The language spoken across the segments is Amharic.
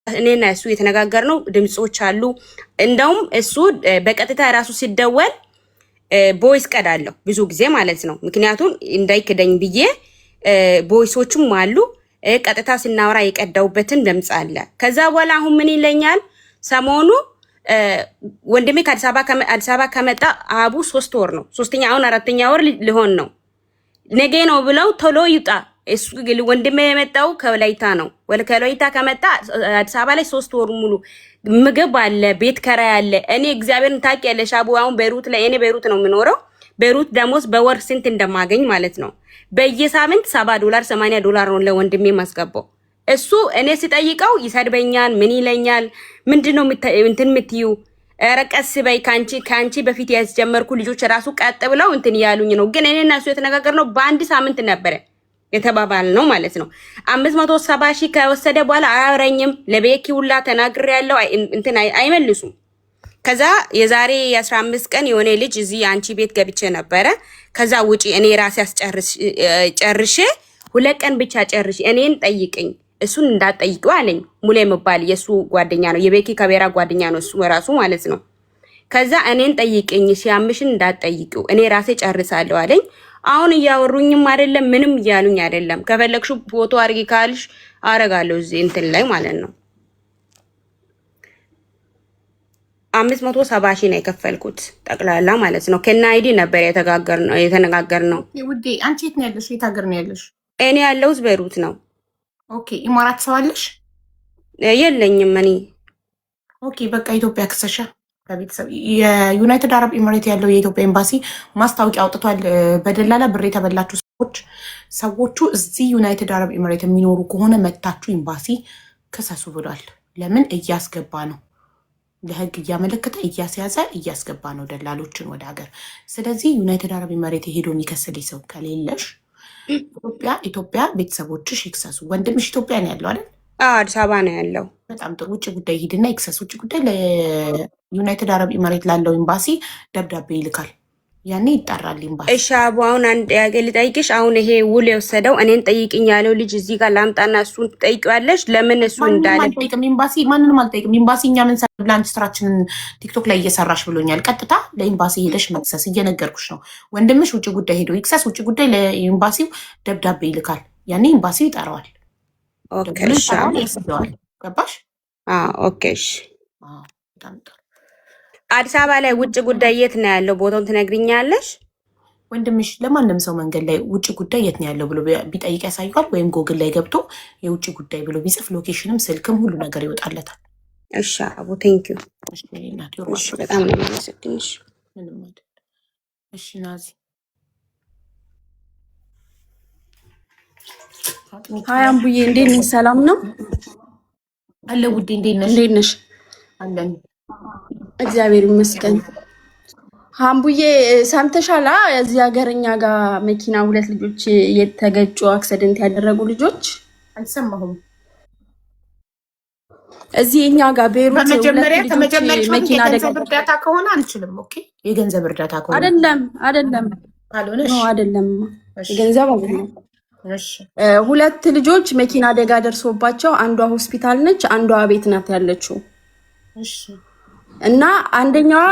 እኔና እሱ የተነጋገርነው ድምጾች አሉ። እንደውም እሱ በቀጥታ ራሱ ሲደወል ቦይስ ቀዳለሁ ብዙ ጊዜ ማለት ነው። ምክንያቱም እንዳይክደኝ ብዬ ቦይሶቹም አሉ። ቀጥታ ስናወራ የቀዳውበትን ድምጽ አለ። ከዛ በኋላ አሁን ምን ይለኛል ሰሞኑ ወንድሜ ከአዲስ አበባ ከመጣ አቡ 3 ወር ነው። ሶስተኛ አሁን 4ኛ ወር ሊሆን ነው። ነገ ነው ብለው ቶሎ ይውጣ። እሱ ወንድሜ የመጣው ከወላይታ ነው። ከወላይታ ከመጣ አዲስ አበባ ላይ 3 ወር ሙሉ ምግብ አለ፣ ቤት ከራይ አለ። እኔ እግዚአብሔርን ታውቂያለሽ አቡ አሁን ቤሩት ላይ እኔ ቤሩት ነው የምኖረው። ቤሩት ደሞዝ በወር ስንት እንደማገኝ ማለት ነው። በየሳምንት $70 $80 ነው ለወንድሜ ማስገባው። እሱ እኔ ሲጠይቀው ይሰድበኛል። ምን ይለኛል? ምንድነው እንትን የምትዩ? ኧረ ቀስ በይ ካንቺ በፊት ያስጀመርኩ ልጆች ራሱ ቀጥ ብለው እንትን ያሉኝ ነው። ግን እኔና እሱ የተነጋገርነው በአንድ ሳምንት ነበረ የተባባል ነው ማለት ነው። 570 ሺህ ከወሰደ በኋላ አያወራኝም። ለቤኪ ሁላ ተናግሬያለሁ። እንትን አይመልሱም። ከዛ የዛሬ 15 ቀን የሆነ ልጅ እዚህ አንቺ ቤት ገብቼ ነበረ። ከዛ ውጪ እኔ ራሴ ጨርሼ 2 ቀን ብቻ ጨርሼ እኔን ጠይቅኝ እሱን እንዳትጠይቂው አለኝ። ሙሌ መባል የሱ ጓደኛ ነው፣ የቤኪ ከቤራ ጓደኛ ነው እሱ ራሱ ማለት ነው። ከዛ እኔን ጠይቅኝ ሲያምሽን እንዳትጠይቂው እኔ ራሴ ጨርሳለሁ አለኝ። አሁን እያወሩኝም አይደለም ምንም እያሉኝ አይደለም። ከፈለግሽ ፎቶ አርጊ ካልሽ አረጋለሁ እዚህ እንትን ላይ ማለት ነው። 570 ሺህ ነው የከፈልኩት ጠቅላላ ማለት ነው። ከና አይዲ ነበር የተነጋገርነው። ውዴ አንቺ የት ነው ያለሽ? የት ሀገር ነው ያለሽ? እኔ ያለሁት ቤሩት ነው። ኦኬ ኢማራት ሰው አለሽ? የለኝም እኔ። ኦኬ በቃ ኢትዮጵያ ክሰሻ ከቤተሰብ የዩናይትድ አረብ ኤሚሬት ያለው የኢትዮጵያ ኤምባሲ ማስታወቂያ አውጥቷል። በደላላ ብር የተበላችሁ ሰዎቹ እዚህ ዩናይትድ አረብ ኤሚሬት የሚኖሩ ከሆነ መታችሁ ኤምባሲ ክሰሱ ብሏል። ለምን እያስገባ ነው፣ ለህግ እያመለከተ እያስያዘ እያስገባ ነው ደላሎችን ወደ ሀገር። ስለዚህ ዩናይትድ አረብ ኤሚሬት ሄዶ የሚከስልኝ ሰው ከሌለሽ ኢትዮጵያ ቤተሰቦችሽ ይክሰሱ። ወንድምሽ ኢትዮጵያ ነው ያለው አይደል? አዲስ አበባ ነው ያለው። በጣም ጥሩ። ውጭ ጉዳይ ሂድና ይክሰስ። ውጭ ጉዳይ ለዩናይትድ አረብ ኤሚሬት ላለው ኤምባሲ ደብዳቤ ይልካል። ያኔ ይጣራል ኤምባሲ። እሺ አቡ አሁን አንድ ልጠይቅሽ። አሁን ይሄ ውል የወሰደው እኔን ጠይቅኝ ያለው ልጅ እዚህ ጋር ላምጣና እሱን ትጠይቂዋለሽ? ለምን እሱ እንዳለ ኤምባሲ ማንንም አልጠይቅም። ኤምባሲ እኛ ምን ለአንቺ ስራችንን ቲክቶክ ላይ እየሰራሽ ብሎኛል። ቀጥታ ለኤምባሲ ሄደሽ መክሰስ። እየነገርኩሽ ነው። ወንድምሽ ውጭ ጉዳይ ሄዶ ይክሰስ። ውጭ ጉዳይ ለኤምባሲው ደብዳቤ ይልካል። ያኔ ኤምባሲው ይጠራዋል። ኦኬ እሺ ይስደዋል። ገባሽ? ኦኬ እሺ። አዲስ አበባ ላይ ውጭ ጉዳይ የት ነው ያለው? ቦታውን ትነግሪኛለሽ? ወንድምሽ ለማንም ሰው መንገድ ላይ ውጭ ጉዳይ የት ነው ያለው ብሎ ቢጠይቅ ያሳዩዋል። ወይም ጎግል ላይ ገብቶ የውጭ ጉዳይ ብሎ ቢጽፍ ሎኬሽንም ስልክም ሁሉ ነገር ይወጣለታል። እሺ አቡ ቴንክ ዩ። በጣም ነው የማመሰግንሽ። እሺ ናዚ ሀይ አምቡዬ እንዴት ነሽ? ሰላም ነው አለ ውዴ እንዴት ነሽ? አለን እግዚአብሔር ይመስገን። አምቡዬ ሰምተሻላ? እዚህ ሀገርኛ ጋር መኪና 2 ልጆች የተገጩ አክሲደንት ያደረጉ ልጆች አልሰማሁም። እዚህ እኛ ጋር ቤሩት በመጀመሪያ መኪና የገንዘብ እርዳታ ከሆነ አንችልም። ኦኬ የገንዘብ እርዳታ ከሆነ አይደለም ካልሆነሽ አይደለም የገንዘብ አይደለም። 2 ልጆች መኪና አደጋ ደርሶባቸው አንዷ ሆስፒታል ነች፣ አንዷ ቤት ናት ያለችው። እና አንደኛዋ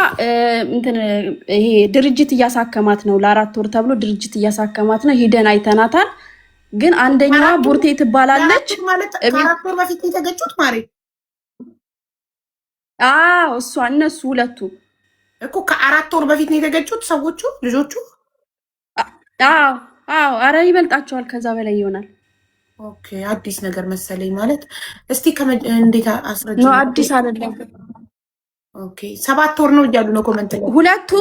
ይሄ ድርጅት እያሳከማት ነው፣ ለ4 ወር ተብሎ ድርጅት እያሳከማት ነው። ሂደን አይተናታል። ግን አንደኛዋ ቡርቴ ትባላለች። ከ4 ወር በፊት የተገጩት ማሪ? አዎ እነሱ 2ቱ እኮ ከ4 ወር በፊት ነው የተገጩት ሰዎቹ ልጆቹ። አዎ አረ ይበልጣቸዋል፣ ከዛ በላይ ይሆናል። ኦኬ አዲስ ነገር መሰለኝ። ማለት እስቲ እንዴት አስረጅ ነው? አዲስ አይደለም። ኦኬ 7 ወር ነው እያሉ ነው ኮሜንት ላይ 2ቱ።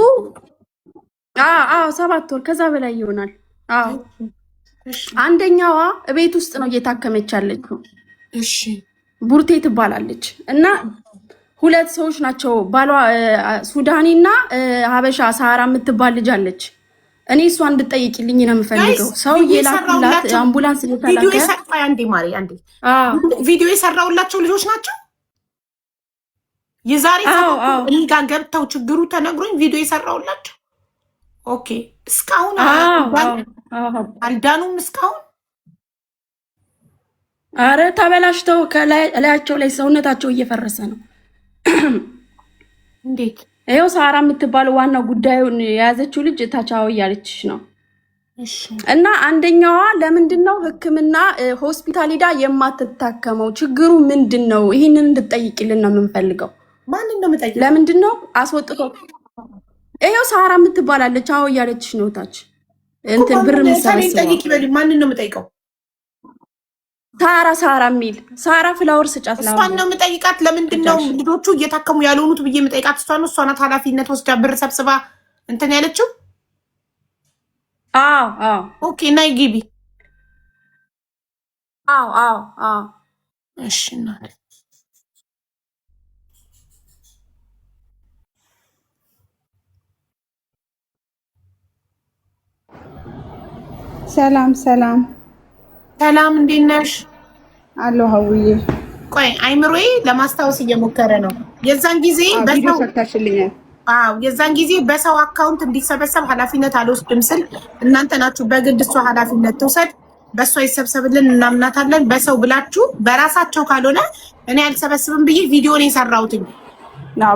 አዎ 7 ወር ከዛ በላይ ይሆናል። አዎ አንደኛዋ ቤት ውስጥ ነው እየታከመች ያለችው። እሺ ቡርቴ ትባላለች። እና 2 ሰዎች ናቸው። ባሏ ሱዳኒና ሀበሻ ሳራ የምትባል ልጅ አለች። እኔ እሷ እንድጠይቅልኝ ነው የምፈልገው። ሰው የላኩላት አምቡላንስ ቪዲዮ የሰራውላቸው ልጆች ናቸው። የዛሬ እኔ ጋር ገብተው ችግሩ ተነግሮኝ ቪዲዮ የሰራውላቸው። ኦኬ እስካሁን አልዳኑም። እስካሁን አረ ተበላሽተው ከላያቸው ላይ ሰውነታቸው እየፈረሰ ነው። እንዴት? ይኸው ሳራ የምትባለው ዋናው ጉዳዩን የያዘችው ልጅ ታቻው እያለችሽ ነው። እና አንደኛዋ ለምንድን ነው ሕክምና ሆስፒታል ሄዳ የማትታከመው? ችግሩ ምንድን ነው? ይህንን እንድትጠይቂልን ነው የምንፈልገው። ማንን ነው የምጠይቀው? ለምንድን ነው አስወጥተው? ይኸው ሳራ የምትባላለች አዎ እያለችሽ ነው። ታች እንትን ብር የምትሰበስበው ማንን ነው የምጠይቀው? ሳራ የሚል ሳራ ፍላወር ስጫት ነው። እሷን ነው የምጠይቃት። ለምንድን ነው ልጆቹ እየታከሙ ያልሆኑት ብዬ የምጠይቃት እሷን። እሷ ናት ኃላፊነት ወስዳ ብር ሰብስባ እንትን ያለችው። አዎ ኦኬ። ናይ ግቢ። አዎ እሺ እናት ሰላም፣ እንዴት ነሽ? አለሁ ሀውዬ። ቆይ አይምሮዬ ለማስታወስ እየሞከረ ነው። የዛን ጊዜ ቪዲዮ ሰርታሽልኛል። የዛን ጊዜ በሰው አካውንት እንዲሰበሰብ ኃላፊነት አልወስድም ስል እናንተ ናችሁ በግድ እሷ ኃላፊነት ትውሰድ፣ በእሷ ይሰብሰብልን እናምናታለን፣ በሰው ብላችሁ በራሳቸው ካልሆነ እኔ አልሰበስብም ብዬ ቪዲዮን የሰራሁትኝ።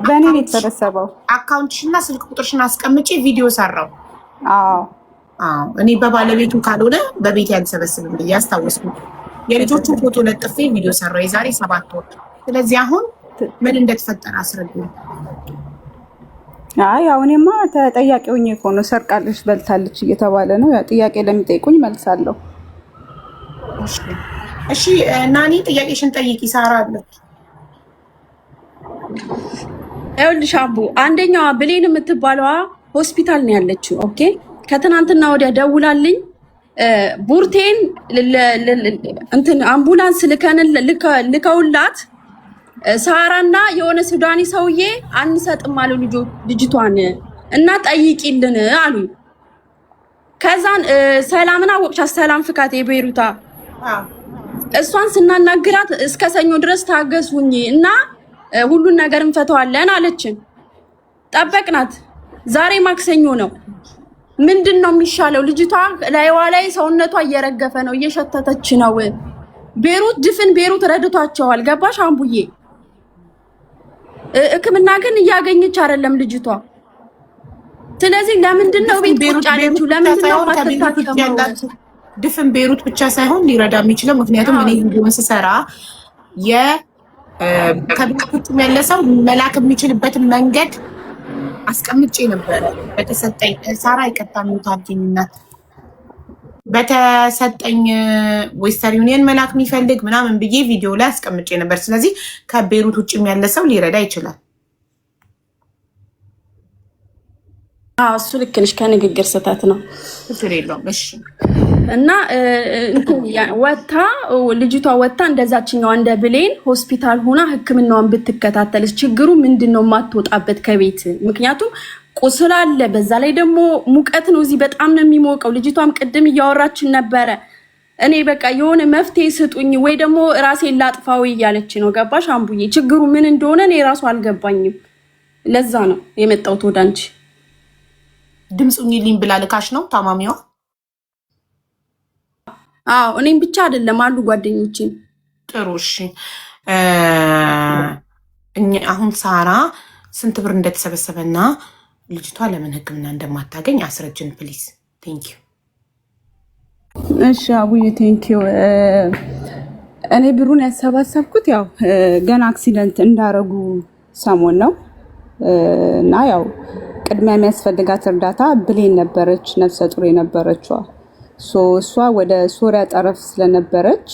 በእኔ ነው የተሰበሰበው። አካውንትሽና ስልክ ቁጥርሽን አስቀምጬ ቪዲዮ ሰራው። አዎ እኔ በባለቤቱ ካልሆነ በቤት ያልሰበስብም ብዬ አስታወስኩ። የልጆቹን ፎቶ ለጥፌ ቪዲዮ ሰራው የዛሬ 7 ወር። ስለዚህ አሁን ምን እንደተፈጠረ አስረዱኝ። ያው እኔማ ተጠያቂ ሆኜ እኮ ነው። ሰርቃለች፣ በልታለች እየተባለ ነው። ያው ጥያቄ ለሚጠይቁኝ መልሳለሁ። እሺ ናኒ ጥያቄሽን ጠይቂ። ሳራ አለች። ይኸውልሽ አቡ፣ አንደኛዋ ብሌን የምትባለዋ ሆስፒታል ነው ያለችው። ኦኬ ከትናንትና ወዲያ ደውላልኝ ቡርቴን እንትን አምቡላንስ ልከውላት ሳራና የሆነ ሱዳኒ ሰውዬ አንሰጥም አሉ ልጅቷን እና ጠይቂልን አሉ። ከዛን ሰላምና ወቅቻ ሰላም ፍካት የቤሩታ እሷን ስናናግራት እስከ ሰኞ ድረስ ታገሱኝ እና ሁሉን ነገር እንፈተዋለን አለችን። ጠበቅናት። ዛሬ ማክሰኞ ነው። ምንድን ነው የሚሻለው? ልጅቷ ላይዋ ላይ ሰውነቷ እየረገፈ ነው፣ እየሸተተች ነው። ቤሩት ድፍን ቤሩት ረድቷቸዋል። ገባሽ አምቡዬ? ሕክምና ግን እያገኘች አይደለም ልጅቷ። ስለዚህ ለምንድን ነው ቤት ቁጭ አለችው? ለምንድን ነው ማትታከመው? ድፍን ቤሩት ብቻ ሳይሆን ሊረዳ የሚችለው ምክንያቱም እኔ ቪዲዮን ስሰራ ከቤት ውጭ ያለ ሰው መላክ የሚችልበትን መንገድ አስቀምጬ ነበረ። በተሰጠኝ ሳራ ይቀጣም ታዲኝነት በተሰጠኝ ዌስተርን ዩኒየን መላክ የሚፈልግ ምናምን ብዬ ቪዲዮ ላይ አስቀምጬ ነበር። ስለዚህ ከቤሩት ውጭ ያለ ሰው ሊረዳ ይችላል። እሱ ልክ ነሽ። ከንግግር ስህተት ነው። እሺ እና ልጅቷ ወታ እንደዛችኛው እንደ ብሌን ሆስፒታል ሆና ሕክምናዋን ብትከታተልስ ችግሩ ምንድን ነው የማትወጣበት ከቤት? ምክንያቱም ቁስል አለ፣ በዛ ላይ ደግሞ ሙቀት ነው። እዚህ በጣም ነው የሚሞቀው። ልጅቷም ቅድም እያወራችን ነበረ። እኔ በቃ የሆነ መፍትሄ ስጡኝ ወይ ደግሞ ራሴን ላጥፋው እያለች ነው። ገባሽ አምቡዬ? ችግሩ ምን እንደሆነ እኔ ራሱ አልገባኝም። ለዛ ነው የመጣሁት ወደ አንቺ። ድምፁኝልኝ ብላ ልካሽ ነው ታማሚዋ? እኔም ብቻ አይደለም አሉ ጓደኞቼም። ጥሩ እሺ። አሁን ሳራ ስንት ብር እንደተሰበሰበና ልጅቷ ለምን ህክምና እንደማታገኝ አስረጅን ፕሊዝ። ቴንክ ዩ። እሺ አቡዬ ቴንክ ዩ። እኔ ብሩን ያሰባሰብኩት ያው ገና አክሲደንት እንዳረጉ ሰሞን ነው እና ያው ቅድሚያ የሚያስፈልጋት እርዳታ ብሌን ነበረች፣ ነፍሰ ጡር የነበረችዋ። እሷ ወደ ሶሪያ ጠረፍ ስለነበረች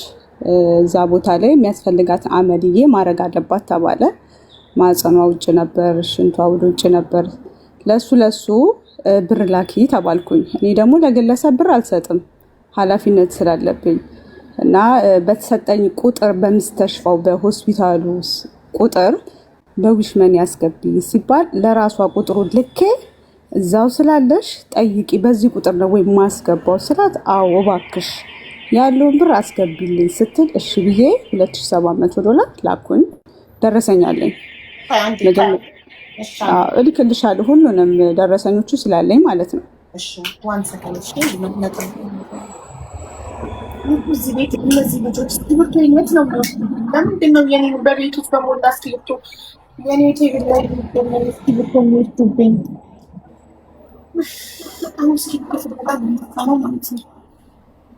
እዛ ቦታ ላይ የሚያስፈልጋት አመልዬ ማድረግ አለባት ተባለ። ማህፀኗ ውጭ ነበር፣ ሽንቷ ወደ ውጭ ነበር። ለሱ ብር ላኪ ተባልኩኝ። እኔ ደግሞ ለግለሰብ ብር አልሰጥም ኃላፊነት ስላለብኝ እና በተሰጠኝ ቁጥር በምስተሽፋው በሆስፒታሉ ቁጥር በዊሽመን ያስገቢ ሲባል ለራሷ ቁጥሩ ልኬ እዛው ስላለሽ ጠይቂ በዚህ ቁጥር ነው ወይ ማስገባው ስላት፣ አዎ እባክሽ ያለውን ብር አስገቢልኝ ስትል እሺ ብዬ $2700 ላኩኝ። ደረሰኛለኝ እልክልሻለሁ፣ ሁሉንም ደረሰኞቹ ስላለኝ ማለት ነው። እዚህ ቤት እነዚህ ልጆች እስክሪብቶ የት ነው የሚወስዱት? ለምንድን ነው የኔ በቤት ውስጥ በሞላ እስክሪብቶ የኔ ቴብል ላይ እስክሪብቶ የሚወስዱብኝ? በጣም እስክሪብቶ በጣም ነው ማለት ነው።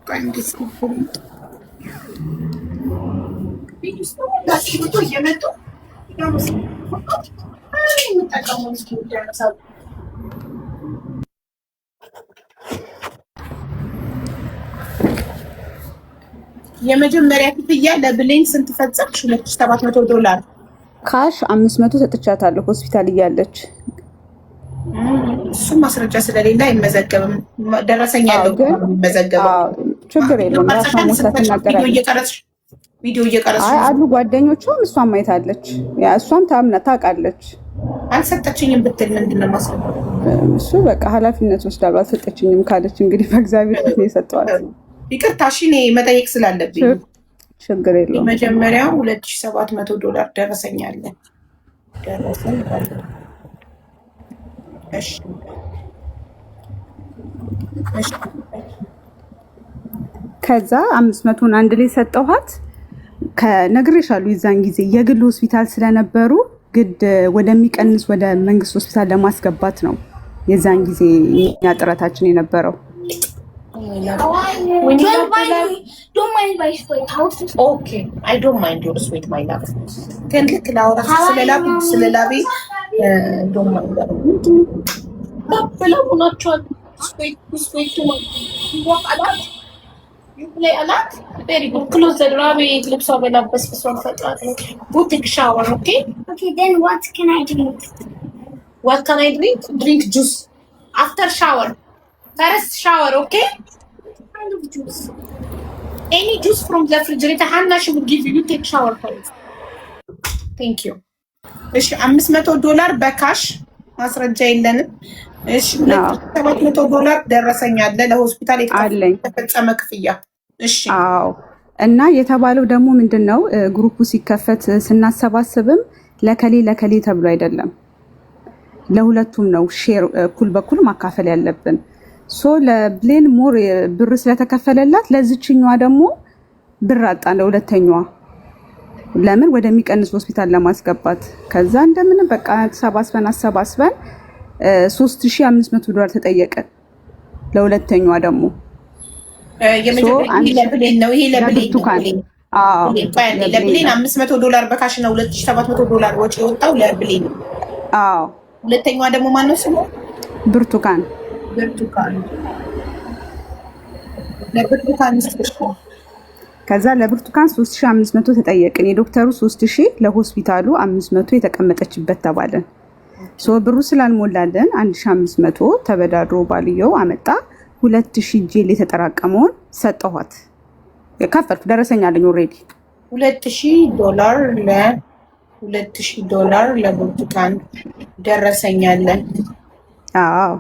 ቀንድ እስክሪብቶ ቤት ውስጥ በሞላ እስክሪብቶ እየመጡ የምጠቀመው እስክሪብቶ ያነሳሉ። የመጀመሪያ ክፍያ ለብሌን ስንት ፈጸምሽ? $2700 ካሽ 500 ሰጥቻታለሁ ሆስፒታል እያለች። እሱ ማስረጃ ስለሌለ አይመዘገብም። ደረሰኛ ያለው የሚመዘገበው ችግር የለውም። ራሷን ሞታ ትናገራለች። ቪዲዮ እየቀረጽሽ አሉ ጓደኞቿም፣ እሷም አይታለች። እሷም ታውቃለች። አልሰጠችኝም ብትል ምንድን ነው ማስረጃ? እሱ በቃ ኃላፊነት ወስዳሉ። አልሰጠችኝም ካለች እንግዲህ በእግዚአብሔር ፊት ነው የሰጠዋት። ይቅርታ እሺ፣ እኔ መጠየቅ ስላለብኝ ችግር የለውም። መጀመሪያው $2700 ደረሰኝ አለ። ደረሰኝ አለ። እሺ እሺ። ከዛ 500ን አንድ ላይ ሰጠኋት። ከነግሬሻለሁ የዛን ጊዜ የግል ሆስፒታል ስለነበሩ ግድ ወደሚቀንስ ወደ መንግስት ሆስፒታል ለማስገባት ነው የዛን ጊዜ እኛ ጥረታችን የነበረው። ግን ልክ ላውራ ስለላቤ drink juice after shower. First shower, okay? What kind of juice? Any juice from the refrigerator. Hannah, she will give you. You take shower first. Thank you. እሺ $500 በካሽ ማስረጃ የለንም። እሺ $700 ደረሰኝ አለ ለሆስፒታል የተፈጸመ ክፍያ። እሺ አዎ። እና የተባለው ደግሞ ምንድነው ግሩፑ ሲከፈት ስናሰባስብም ለከሌ ተብሎ አይደለም፣ ለሁለቱም ነው ሼር እኩል በኩል ማካፈል ያለብን። ሶ ለብሌን ሞር ብር ስለተከፈለላት ለዚችኛዋ ደግሞ ብር አጣን ለሁለተኛዋ። ለምን ወደሚቀንስ ሆስፒታል ለማስገባት። ከዛ እንደምንም በቃ አሰባስበን $3500 ተጠየቀ ለሁለተኛዋ ደግሞ። ለብሌን ነው ይሄ ለብሌን። አዎ ለብሌን $500 በካሽ ነው $2700 ወጪ የወጣው ለብሌን። አዎ ሁለተኛዋ ደግሞ ማን ነው ስሙ? ብርቱካን። ለብርቱካን ከዛ ለብርቱካን 3500 ተጠየቅን። የዶክተሩ 3000 ለሆስፒታሉ 500 የተቀመጠችበት ተባለን። ሶ ብሩ ስላልሞላለን 1500 ተበዳድሮ ባልየው አመጣ። 2000 ጄል የተጠራቀመውን ሰጠኋት። የከፈልኩ ደረሰኛ አለኝ ኦልሬዲ። $2000 ለብርቱካን ደረሰኛ አለን። አዎ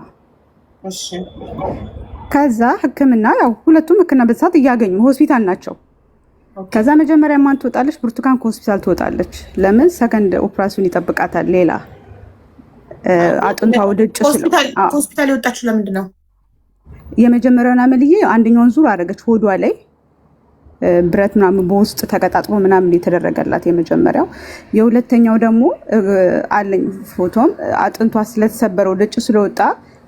እሺ። ከዛ ሕክምና ያው ሁለቱም ሕክምና በሰዓት እያገኙ ሆስፒታል ናቸው። ከዛ መጀመሪያ ማን ትወጣለች? ብርቱካን ከሆስፒታል ትወጣለች። ለምን ሰከንድ ኦፕራሲዮን ይጠብቃታል። ሌላ አጥንቷ ወደ ጭስ ሆስፒታል የወጣችው ለምንድን ነው? የመጀመሪያውን አመልዬ አንደኛውን ዙር አደረገች። ሆዷ ላይ ብረት ምናምን በውስጥ ተቀጣጥሞ ምናምን የተደረገላት የመጀመሪያው። የሁለተኛው ደግሞ አለኝ ፎቶም አጥንቷ ስለተሰበረ ወደ ጭስ ስለወጣ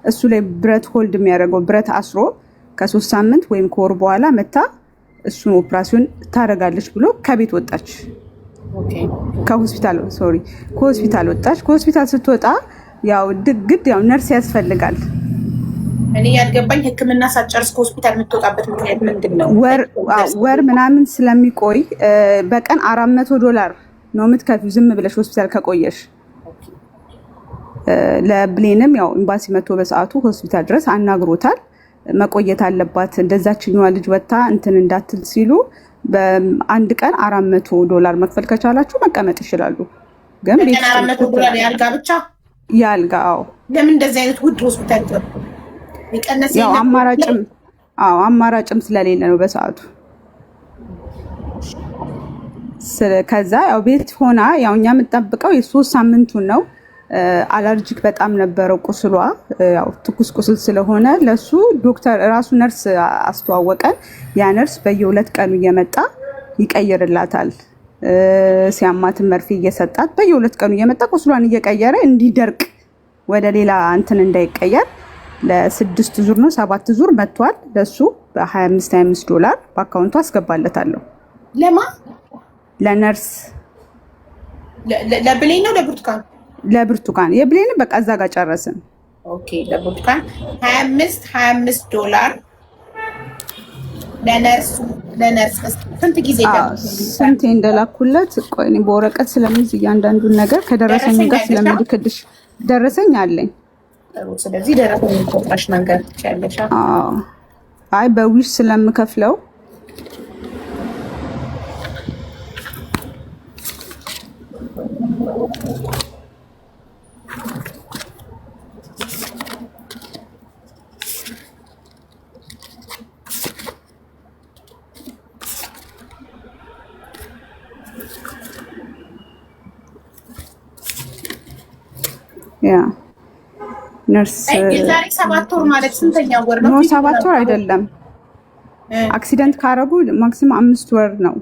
እሱ ላይ ብረት ሆልድ የሚያደርገው ብረት አስሮ ከ3 ሳምንት ወይም ከወር በኋላ መታ እሱን ኦፕራሲዮን ታደርጋለች ብሎ ከቤት ወጣች። ከሆስፒታል ወጣች። ከሆስፒታል ስትወጣ ያው ግድ ያው ነርስ ያስፈልጋል። እኔ ያልገባኝ ሕክምና ሳትጨርስ ከሆስፒታል የምትወጣበት ምክንያት ምንድን ነው? ወር ምናምን ስለሚቆይ በቀን $400 ነው የምትከፊው ዝም ብለሽ ሆስፒታል ከቆየሽ። ለብሌንም ያው ኤምባሲ መጥቶ በሰዓቱ ሆስፒታል ድረስ አናግሮታል። መቆየት አለባት እንደዛችኛዋ ልጅ ወጣ እንትን እንዳትል ሲሉ በአንድ ቀን $400 መክፈል ከቻላችሁ መቀመጥ ይችላሉ። ግን ቤት $400 ያልጋ ብቻ ያልጋ። አዎ ለምን እንደዚህ አይነት ውድ ሆስፒታል ገቡ? ያው አማራጭም ስለሌለ ነው በሰዓቱ። ከዛ ያው ቤት ሆና ያው እኛ የምንጠብቀው የ3 ሳምንቱን ነው። አለርጂክ በጣም ነበረው ቁስሏ። ያው ትኩስ ቁስል ስለሆነ ለሱ ዶክተር ራሱ ነርስ አስተዋወቀን። ያ ነርስ በየ2 ቀኑ እየመጣ ይቀይርላታል። ሲያማት መርፌ እየሰጣት በየ2 ቀኑ እየመጣ ቁስሏን እየቀየረ እንዲደርቅ ወደ ሌላ እንትን እንዳይቀየር ለ6 ዙር ነው 7 ዙር መጥቷል። ለሱ $25 በአካውንቱ አስገባለታለሁ። ለማ ለነርስ ለብሌን ነው ለብርቱካን? ለብርቱካን። የብሌን በቃ እዛ ጋር ጨረስን። ኦኬ ለብርቱካን $25 ለነርስ ስንት ጊዜ ስንቴ እንደላኩለት ቆይ እኔ በወረቀት ስለምይዝ እያንዳንዱን ነገር ከደረሰኝ ጋር ስለምልክልሽ ደረሰኝ አለኝ። ስለዚህ ደረሰኝ ቆጣሽ ነገር ትችያለሽ። አይ በዊሽ ስለምከፍለው ያ ነርስ የዛሬ 7 ወር ማለት ስንተኛ ወር ነው? 7 ወር አይደለም። አክሲደንት ካረጉ ማክሲመም 5 ወር ነው።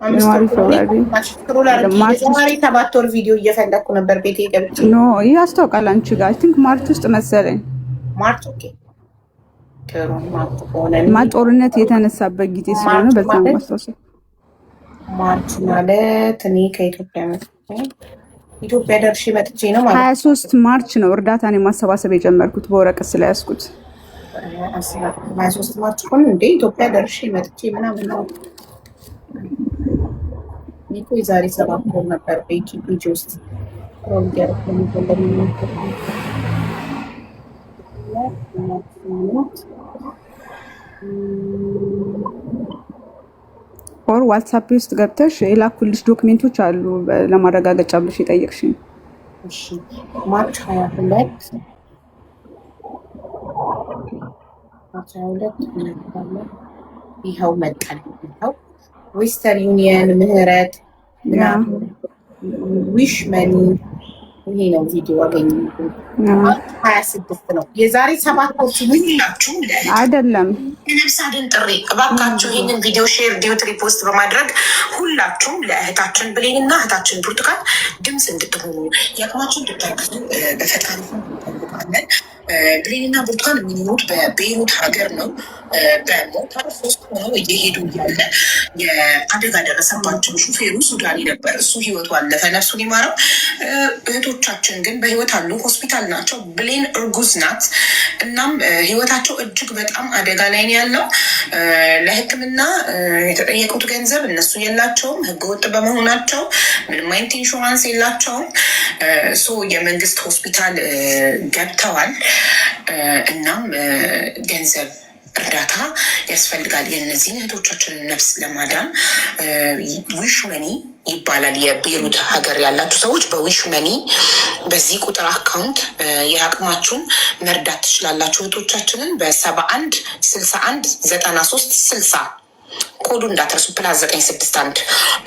ጃንዋሪ ፌብሩዋሪ የዛሬ 7 ወር ቪዲዮ እየፈለኩ ነበር ቤቴ ገብቼ። ኖ ይሄ ያስታውቃል አንቺ ጋር አይ ቲንክ ማርች ውስጥ መሰለኝ። ማርች ኦኬ። ጦርነት የተነሳበት ጊዜ ስለሆነ በዛ ነው ማስታወሰው። ማርች ማለት እኔ ከኢትዮጵያ ኢትዮጵያ ደርሼ መጥቼ ነው ማለት 23 ማርች ነው እርዳታን የማሰባሰብ የጀመርኩት በወረቀት ስለያዝኩት። 23 ማርች ሆነ እንዴ ኢትዮጵያ ደርሼ መጥቼ ምናምን ነው። ይሄ የዛሬ 7 ወር ነበር በኢጂ ውስጥ ሮንገር ኦር ዋትስአፕ ውስጥ ገብተሽ የላኩልሽ ዶክሜንቶች አሉ ለማረጋገጫ ብለሽ የጠየቅሽኝ። እሺ ማርች 22 ይኸው መጣል። ይኸው ዌስተርን ዩኒየን ምህረት ዊሽ መኒ ይሄ ነው ቪዲዮ አገኘ 26 ነው የዛሬ 7 ወር ሲሆንላችሁ አይደለም። የነፍስ አድን ጥሪ እባካችሁ ይህንን ቪዲዮ ሼር ዲዩት ሪፖስት በማድረግ ሁላችሁም ለእህታችን ብሌንና እህታችን ብርቱካን ድምፅ እንድትሆኑ የአቅማችን እንድታግዙ በፈጣሪ እንጠብቃለን። ብሌንና ብርቱካን የሚኖሩት በቤይሩት ሀገር ነው። በሞተር 3 ሆነው እየሄዱ እያለ የአደጋ ደረሰባቸው። ሹፌሩ ሱዳኒ ነበር። እሱ ህይወቱ አለፈ፣ ነፍሱን ይማረው። እህቶቻችን ግን በህይወት አሉ፣ ሆስፒታል ናቸው። ብሌን እርጉዝ ናት። እናም ህይወታቸው እጅግ በጣም አደጋ ላይ ነው ያለው። ለሕክምና የተጠየቁት ገንዘብ እነሱ የላቸውም፣ ህገወጥ በመሆናቸው ምንም አይነት ኢንሹራንስ የላቸውም። የመንግስት ሆስፒታል ገብተዋል። እናም ገንዘብ እርዳታ ያስፈልጋል የእነዚህን እህቶቻችንን ነፍስ ለማዳን። ዊሽ መኒ ይባላል። የቤይሩት ሀገር ያላችሁ ሰዎች በዊሽ መኒ በዚህ ቁጥር አካውንት የአቅማችሁን መርዳት ትችላላችሁ። እህቶቻችንን በ71619360 ኮዱ እንዳትረሱ ፕላስ 961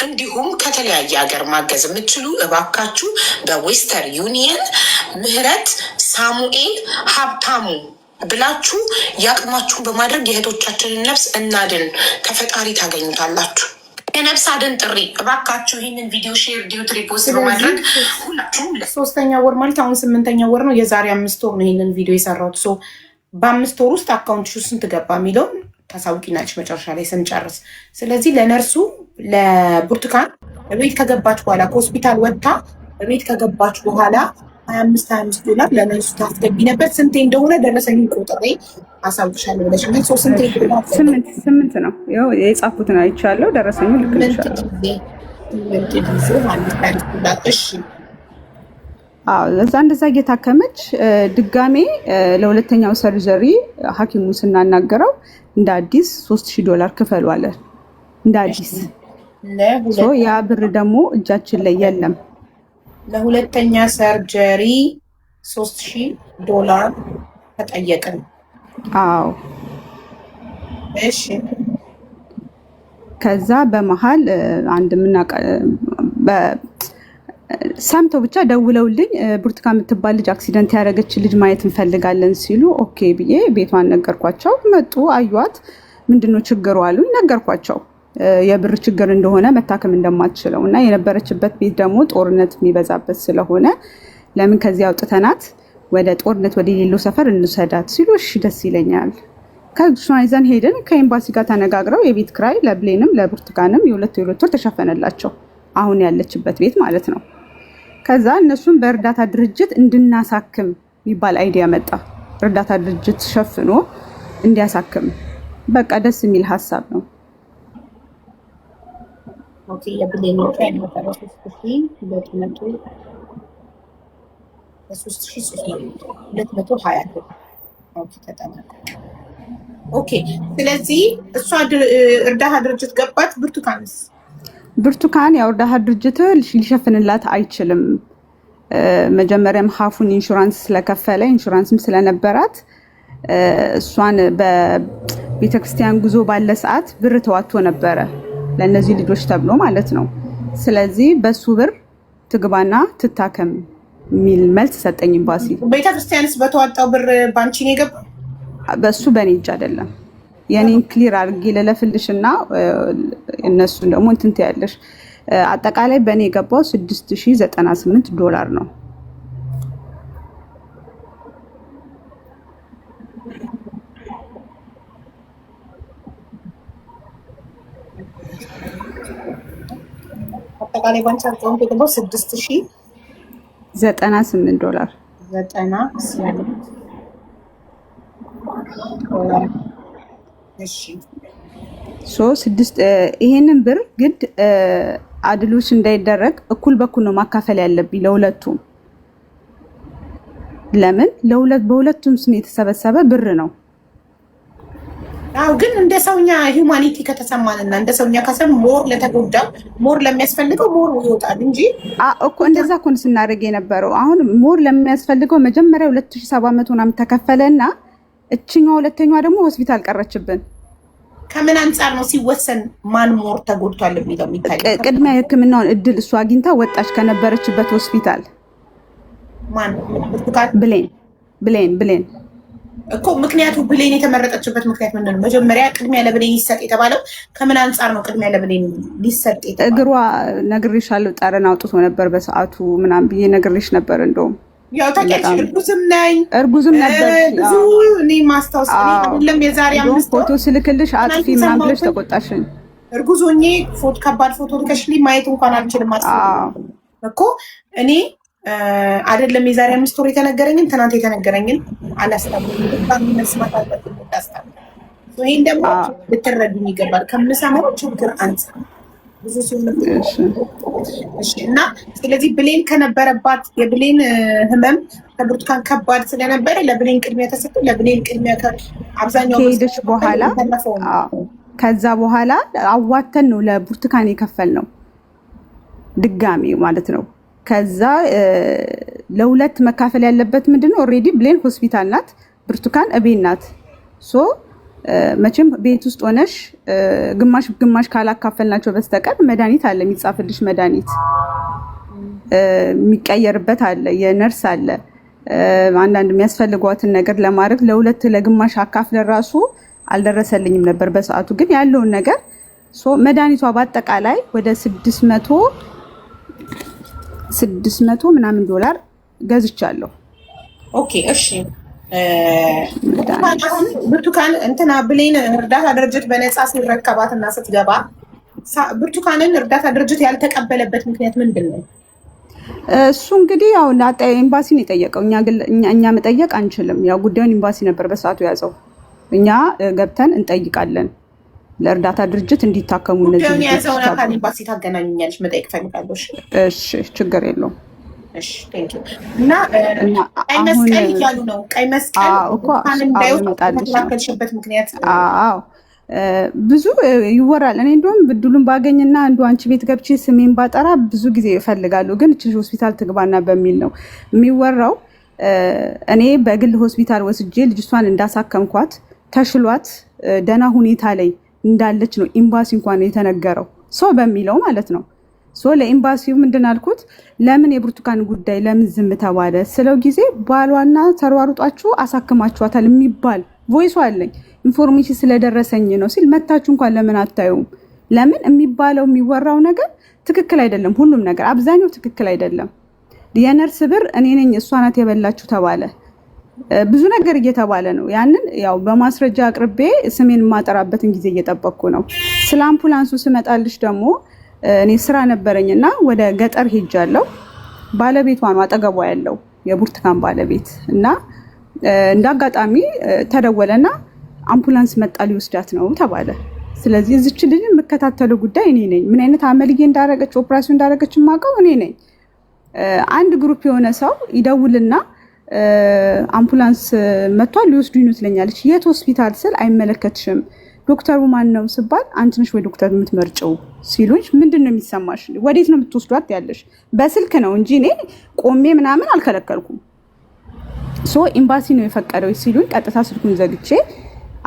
እንዲሁም ከተለያየ ሀገር ማገዝ የምትችሉ እባካችሁ በዌስተር ዩኒየን ምህረት ሳሙኤል ሀብታሙ ብላችሁ የአቅማችሁን በማድረግ የእህቶቻችንን ነፍስ እናድን። ከፈጣሪ ታገኙታላችሁ። የነፍስ አድን ጥሪ እባካችሁ ይህንን ቪዲዮ ሼር ዲዩት ሪፖስት በማድረግ ሁላችሁም 3ኛ ወር ማለት አሁን 8ኛ ወር ነው። የዛሬ 5 ወር ነው ይህንን ቪዲዮ የሰራሁት። በ5 ወር ውስጥ አካውንትሽ ስንት ገባ የሚለውን ታሳውቂናለሽ መጨረሻ ላይ ስንጨርስ። ስለዚህ ለነርሱ ለብርቱካን ቤት ከገባች በኋላ ከሆስፒታል ወጥታ ቤት ከገባች በኋላ $25 ለነርሱ ታስገቢ ነበር። ስንቴ እንደሆነ ደረሰኝ ቁጥሬ አሳውቅሻለሁ ብለሽ ምን 8 ነው ያው የጻፉትን አይቻለሁ። ደረሰኙ ልክ ነሻለሁ። እዛ እንደዛ እየታከመች ድጋሜ ለሁለተኛው ሰርጀሪ ሐኪሙ ስናናገረው እንደ አዲስ $3000 ክፈሉ አለ። እንደ አዲስ ያ ብር ደግሞ እጃችን ላይ የለም። ለሁለተኛ ሰርጀሪ $3000 ተጠየቅን። አዎ እሺ። ከዛ በመሃል አንድ ሰምተው ብቻ ደውለውልኝ ብርቱካን የምትባል ልጅ አክሲደንት ያደረገች ልጅ ማየት እንፈልጋለን ሲሉ ኦኬ ብዬ ቤቷን ነገርኳቸው። መጡ፣ አዩዋት። ምንድነው ችግሩ አሉኝ። ነገርኳቸው የብር ችግር እንደሆነ መታከም እንደማትችለው እና የነበረችበት ቤት ደግሞ ጦርነት የሚበዛበት ስለሆነ ለምን ከዚህ አውጥተናት ወደ ጦርነት ወደ ሌሎ ሰፈር እንሰዳት ሲሉ እሺ ደስ ይለኛል። ከእሷን ይዘን ሄድን። ከኤምባሲ ጋር ተነጋግረው የቤት ክራይ ለብሌንም ለብርቱካንም የሁለት ወር ተሸፈነላቸው። አሁን ያለችበት ቤት ማለት ነው። ከዛ እነሱም በእርዳታ ድርጅት እንድናሳክም የሚባል አይዲያ መጣ። እርዳታ ድርጅት ሸፍኖ እንዲያሳክም በቃ ደስ የሚል ሀሳብ ነው። ኦኬ የብሌን ኦኬ። ስለዚህ እሷ እርዳታ ድርጅት ገባት። ብርቱካን ያው እርዳታ ድርጅት ሊሸፍንላት አይችልም። መጀመሪያም ሀፉን ኢንሹራንስ ስለከፈለ ኢንሹራንስም ስለነበራት እሷን በቤተክርስቲያን ጉዞ ባለ ሰዓት ብር ተዋጥቶ ነበረ ለእነዚህ ልጆች ተብሎ ማለት ነው። ስለዚህ በሱ ብር ትግባና ትታከም የሚል መልስ ሰጠኝ ኤምባሲ። ቤተክርስቲያንስ በተዋጣው ብር ባንቺ ነው የገባው? በሱ በኔ እጅ አይደለም። የኔን ክሊር አድርጌ ለለፍልሽና እነሱን ደግሞ እንትን ትያለሽ። አጠቃላይ በኔ የገባው $6098 ነው። አጠቃላይ ባንቺ አካውንት የገባው $6098 ይሄንን ብር ግድ አድሎች እንዳይደረግ እኩል በኩል ነው ማካፈል ያለብኝ ለሁለቱም። ለምን በሁለቱም ስም የተሰበሰበ ብር ነው። አው ግን እንደ ሰውኛ ሂዩማኒቲ ከተሰማንና እንደ ሰውኛ ከሰም ሞር ለተጎዳው ሞር ለሚያስፈልገው ሞር ይወጣል እንጂ እኮ እንደዛ እኮ ስናደርግ የነበረው። አሁን ሞር ለሚያስፈልገው መጀመሪያ 2700 ምናምን ተከፈለና እችኛው ሁለተኛዋ ደግሞ ሆስፒታል ቀረችብን። ከምን አንፃር ነው ሲወሰን ማን ሞር ተጎድቷል የሚለው የሚታየው? ቅድሚያ የሕክምናውን እድል እሷ አግኝታ ወጣች ከነበረችበት ሆስፒታል። ማን? ብሌን እኮ ምክንያቱ ብሌን የተመረጠችበት ምክንያት ምንድን ነው? መጀመሪያ ቅድሚያ ለብሌን ይሰጥ የተባለው ከምን አንፃር ነው? ቅድሚያ ለብሌን ሊሰጥ የተባለው እግሯ ነግሬሻለሁ፣ ጠረን አውጥቶ ነበር በሰዓቱ ምናምን ብዬ ነግሬሽ ነበር። እንደውም ያው ታውቂያለሽ እርጉዝም ነበር። ብዙ እኔ ማስታወስ አይደለም የዛሬ 5 ፎቶ ስልክልሽ አጥፊ ምናምን ብለሽ ተቆጣሽኝ። እርጉዝ ሆኜ ከባድ ፎቶ ልከሽልኝ ማየት እንኳን አልችልም እኮ እኔ አይደለም የዛሬ 5 ወር የተነገረኝን ትናንት የተነገረኝን አላስታውስም። መስማት አለብኝ ታስታውስ። ይሄን ደግሞ ልትረዱኝ ይገባል። ከምሰማው ችግር አንፃር ብዙ ሲሆን እና ስለዚህ ብሌን ከነበረባት የብሌን ህመም ከብርቱካን ከባድ ስለነበረ ለብሌን ቅድሚያ ተሰጥቶ ለብሌን ቅድሚያ አብዛኛው ከሄደች በኋላ ከዛ በኋላ አዋተን ነው ለብርቱካን የከፈል ነው ድጋሚ ማለት ነው። ከዛ ለሁለት መካፈል ያለበት ምንድነው? ኦልሬዲ ብሌን ሆስፒታል ናት፣ ብርቱካን እቤት ናት። ሶ መቼም ቤት ውስጥ ሆነሽ ግማሽ ካላካፈልናቸው በስተቀር መድኃኒት አለ፣ የሚጻፍልሽ መድኃኒት የሚቀየርበት አለ፣ የነርስ አለ። አንዳንድ የሚያስፈልጓትን ነገር ለማድረግ ለሁለት ለግማሽ አካፍለን ራሱ አልደረሰልኝም ነበር በሰዓቱ። ግን ያለውን ነገር መድኃኒቷ በአጠቃላይ ወደ 600 ምናምን $600 ገዝቻለሁ። ኦኬ እሺ። ብርቱካን እንትና ብሌን እርዳታ ድርጅት በነፃ ሲረከባት እና ስትገባ ብርቱካንን እርዳታ ድርጅት ያልተቀበለበት ምክንያት ምንድን ነው? እሱ እንግዲህ ያው ኤምባሲ ነው የጠየቀው። እኛ መጠየቅ አንችልም። ያው ጉዳዩን ኤምባሲ ነበር በሰዓቱ ያዘው። እኛ ገብተን እንጠይቃለን ለእርዳታ ድርጅት እንዲታከሙ እነዚህ ልጆች ያዘውን አካል ኤምባሲ ታገናኙኛለሽ። መጠየቅ ፈልጋለሁ። እሺ ችግር የለውም። እሺ ቴንክ ዩ። እና ቀይ መስቀል እያሉ ነው። ቀይ መስቀል እንዳይወጣልሽበት ምክንያት ብዙ ይወራል። እኔ እንደውም ብድሉን ባገኝና አንቺ ቤት ገብቼ ስሜን ባጠራ ብዙ ጊዜ ይፈልጋሉ፣ ግን እቺ ሆስፒታል ትግባና በሚል ነው የሚወራው። እኔ በግል ሆስፒታል ወስጄ ልጅቷን እንዳሳከምኳት ተሽሏት ደህና ሁኔታ ላይ እንዳለች ነው ኤምባሲ እንኳን የተነገረው፣ ሰው በሚለው ማለት ነው። ለኤምባሲው ምንድን አልኩት፣ ለምን የብርቱካን ጉዳይ ለምን ዝም ተባለ ስለው ጊዜ ባሏና ተሯሩጣችሁ አሳክማችኋታል የሚባል ቮይሱ አለኝ ኢንፎርሜሽን ስለደረሰኝ ነው ሲል መታችሁ እንኳን ለምን አታዩም? ለምን የሚባለው የሚወራው ነገር ትክክል አይደለም። ሁሉም ነገር አብዛኛው ትክክል አይደለም። የነርስ ብር እኔ ነኝ እሷ ናት የበላችሁ ተባለ። ብዙ ነገር እየተባለ ነው። ያንን ያው በማስረጃ አቅርቤ ስሜን የማጠራበትን ጊዜ እየጠበቅኩ ነው። ስለ አምቡላንሱ ስመጣልሽ ደግሞ እኔ ስራ ነበረኝና ወደ ገጠር ሄጃለሁ። ባለቤቷ ነው አጠገቧ ያለው የብርቱካን ባለቤት እና እንዳጋጣሚ ተደወለና አምቡላንስ መጣ ሊወስዳት ነው ተባለ። ስለዚህ እዚች ልጅ የምከታተለው ጉዳይ እኔ ነኝ። ምን አይነት አመልዬ እንዳረገች ኦፕራሲዮን እንዳረገች የማውቀው እኔ ነኝ። አንድ ግሩፕ የሆነ ሰው ይደውልና አምቡላንስ መጥቷል ሊወስዱኝ ነው ትለኛለች። የት ሆስፒታል ስል አይመለከትሽም፣ ዶክተሩ ማን ነው ስባል አንቺ ነሽ ወይ ዶክተር የምትመርጭው ሲሉኝ ምንድን ነው የሚሰማሽ? ወዴት ነው የምትወስዷት ያለሽ? በስልክ ነው እንጂ እኔ ቆሜ ምናምን አልከለከልኩም። ኤምባሲ ነው የፈቀደው ሲሉኝ ቀጥታ ስልኩን ዘግቼ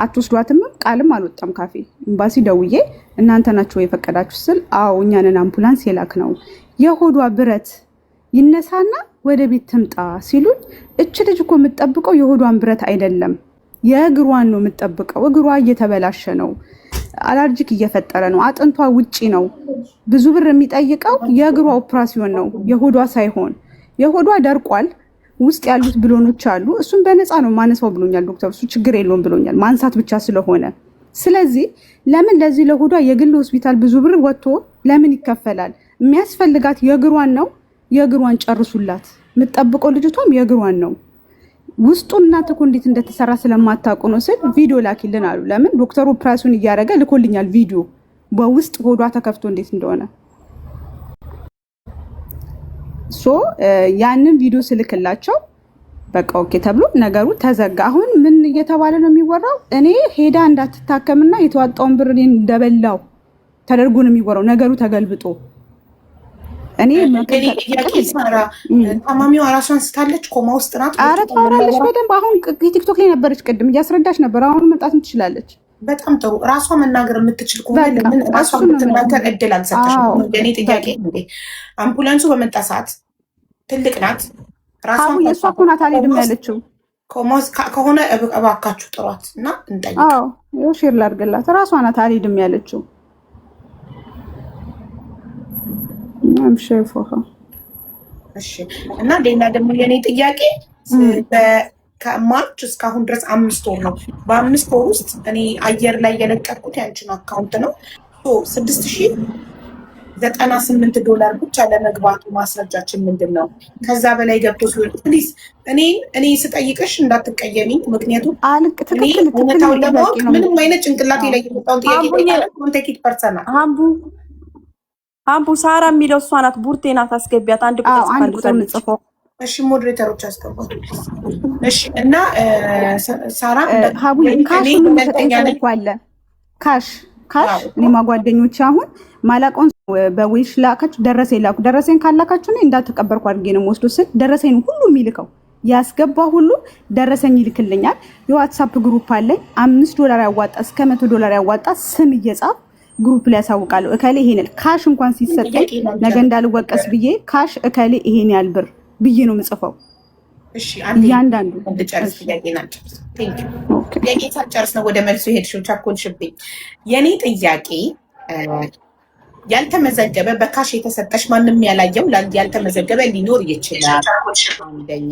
አትወስዷትም ቃልም አልወጣም ካፌ። ኤምባሲ ደውዬ እናንተ ናችሁ የፈቀዳችሁ ስል አዎ እኛ ነን አምቡላንስ የላክ ነው፣ የሆዷ ብረት ይነሳና ወደ ቤት ትምጣ ሲሉኝ እች ልጅ እኮ የምትጠብቀው የሆዷን ብረት አይደለም የእግሯን ነው የምትጠብቀው። እግሯ እየተበላሸ ነው፣ አላርጂክ እየፈጠረ ነው፣ አጥንቷ ውጪ ነው። ብዙ ብር የሚጠይቀው የእግሯ ኦፕራሲዮን ነው የሆዷ ሳይሆን። የሆዷ ደርቋል፣ ውስጥ ያሉት ብሎኖች አሉ። እሱም በነፃ ነው ማነሳው ብሎኛል ዶክተር። እሱ ችግር የለውም ብሎኛል ማንሳት ብቻ ስለሆነ። ስለዚህ ለምን ለዚህ ለሆዷ የግል ሆስፒታል ብዙ ብር ወጥቶ ለምን ይከፈላል? የሚያስፈልጋት የእግሯን ነው። የእግሯን ጨርሱላት። የምትጠብቀው ልጅቷም የእግሯን ነው። ውስጡን እናንተ እኮ እንዴት እንደተሰራ ስለማታውቁ ነው ስል ቪዲዮ ላኪልን አሉ። ለምን ዶክተሩ ኦፕራሲዮን እያደረገ ልኮልኛል ቪዲዮ በውስጥ ሆዷ ተከፍቶ እንዴት እንደሆነ። ያንን ቪዲዮ ስልክላቸው በቃ ኦኬ ተብሎ ነገሩ ተዘጋ። አሁን ምን እየተባለ ነው የሚወራው? እኔ ሄዳ እንዳትታከምና የተዋጣውን ብር እንደበላው ተደርጎ ነው የሚወራው። ነገሩ ተገልብጦ እኔ ታማሚዋ ራሷን ስታለች ኮማ ውስጥ ናት። ኧረ ታወራለች በደንብ። አሁን ቲክቶክ ላይ ነበረች ቅድም እያስረዳች ነበር። አሁን መምጣትም ትችላለች። በጣም ጥሩ። ራሷ መናገር የምትችል ከሆነ ለምን ራሷ የምትናገር እድል አልሰጠሽም? የእኔ ጥያቄ እንዴ አምቡላንሱ በመጣ ሰዓት ትልቅ ናት። ራሷ የእሷ እኮ ናት አልሄድም ያለችው። ከሆነ እባካችሁ ጥሯት እና እንጠይቅ። ይኸው ሼር ላድርግላት። ራሷ ናት አልሄድም ያለችው። እሺ እና ሌላ ደግሞ የኔ ጥያቄ ከማርች እስካሁን ድረስ 5 ወር ነው። በ5 ወር ውስጥ እኔ አየር ላይ የለቀኩት ያንቺን አካውንት ነው። $6098 ብቻ ለመግባቱ ማስረጃችን ምንድን ነው? ከዛ በላይ ገብቶ ሲሆን ፕሊዝ እኔ ስጠይቅሽ እንዳትቀየሚኝ። ምክንያቱም እውነታውን ለማወቅ ምንም አይነት ጭንቅላቴ ላይ የመጣውን ጥያቄ ኮንቴክት ፐርሰናል አምቡ ሳራ የሚለው እሷ ናት። ቡርቴ ናት። አስገቢያት። አንድ ቁጥር ምጽፈው። እሺ ሞዴሬተሮች አስገባቱ። እሺ እና ሳራ ሀቡ ካሽ ተጠይቀዋለ ካሽ እኔማ ጓደኞች አሁን ማላቆን በዊሽ ላካችሁ ደረሰኝ ላኩ። ደረሰኝ ካላካችሁ እኔ እንዳልተቀበልኩ አድርጌ ነው የምወስደው ስል ደረሰኝ ሁሉ የሚልከው ያስገባ ሁሉ ደረሰኝ ይልክልኛል። የዋትሳፕ ግሩፕ አለኝ። $5 ያዋጣ እስከ $100 ያዋጣ ስም እየጻፍ ግሩፕ ላይ ያሳውቃለሁ። እከሌ ይሄን ካሽ እንኳን ሲሰጠኝ ነገ እንዳልወቀስ ብዬ ካሽ እከሌ ይሄን ያህል ብር ብዬ ነው የምጽፈው። እሺ እያንዳንዱ ጨርስ ጥያቄ ናቸው። ጥያቄ ጨርስ ነው ወደ መልሱ ሄድሽው። ቻኮልሽብኝ። የኔ ጥያቄ ያልተመዘገበ በካሽ የተሰጠሽ ማንም ያላየው ያልተመዘገበ ሊኖር ይችላል። አንደኛ።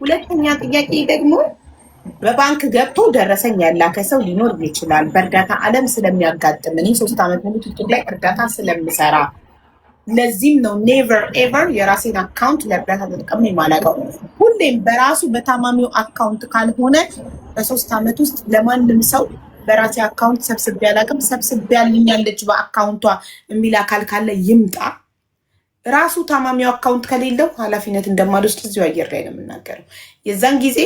ሁለተኛ ጥያቄ ደግሞ በባንክ ገብቶ ደረሰኝ ያላከ ሰው ሊኖር ይችላል። በእርዳታ ዓለም ስለሚያጋጥም እኔ 3 ዓመት ሙሉ ቲክቶክ ላይ እርዳታ ስለምሰራ ለዚህም ነው ኔቨር ኤቨር የራሴን አካውንት ለእርዳታ ተጠቅሜ የማላውቀው። ሁሌም በራሱ በታማሚው አካውንት ካልሆነ በ3 ዓመት ውስጥ ለማንም ሰው በራሴ አካውንት ሰብስቤ አላውቅም። ሰብስቤ ያልኛለች በአካውንቷ የሚል አካል ካለ ይምጣ። ራሱ ታማሚው አካውንት ከሌለው ኃላፊነት እንደማልወስድ እዚሁ አየር ላይ ነው የምናገረው። የዛን ጊዜ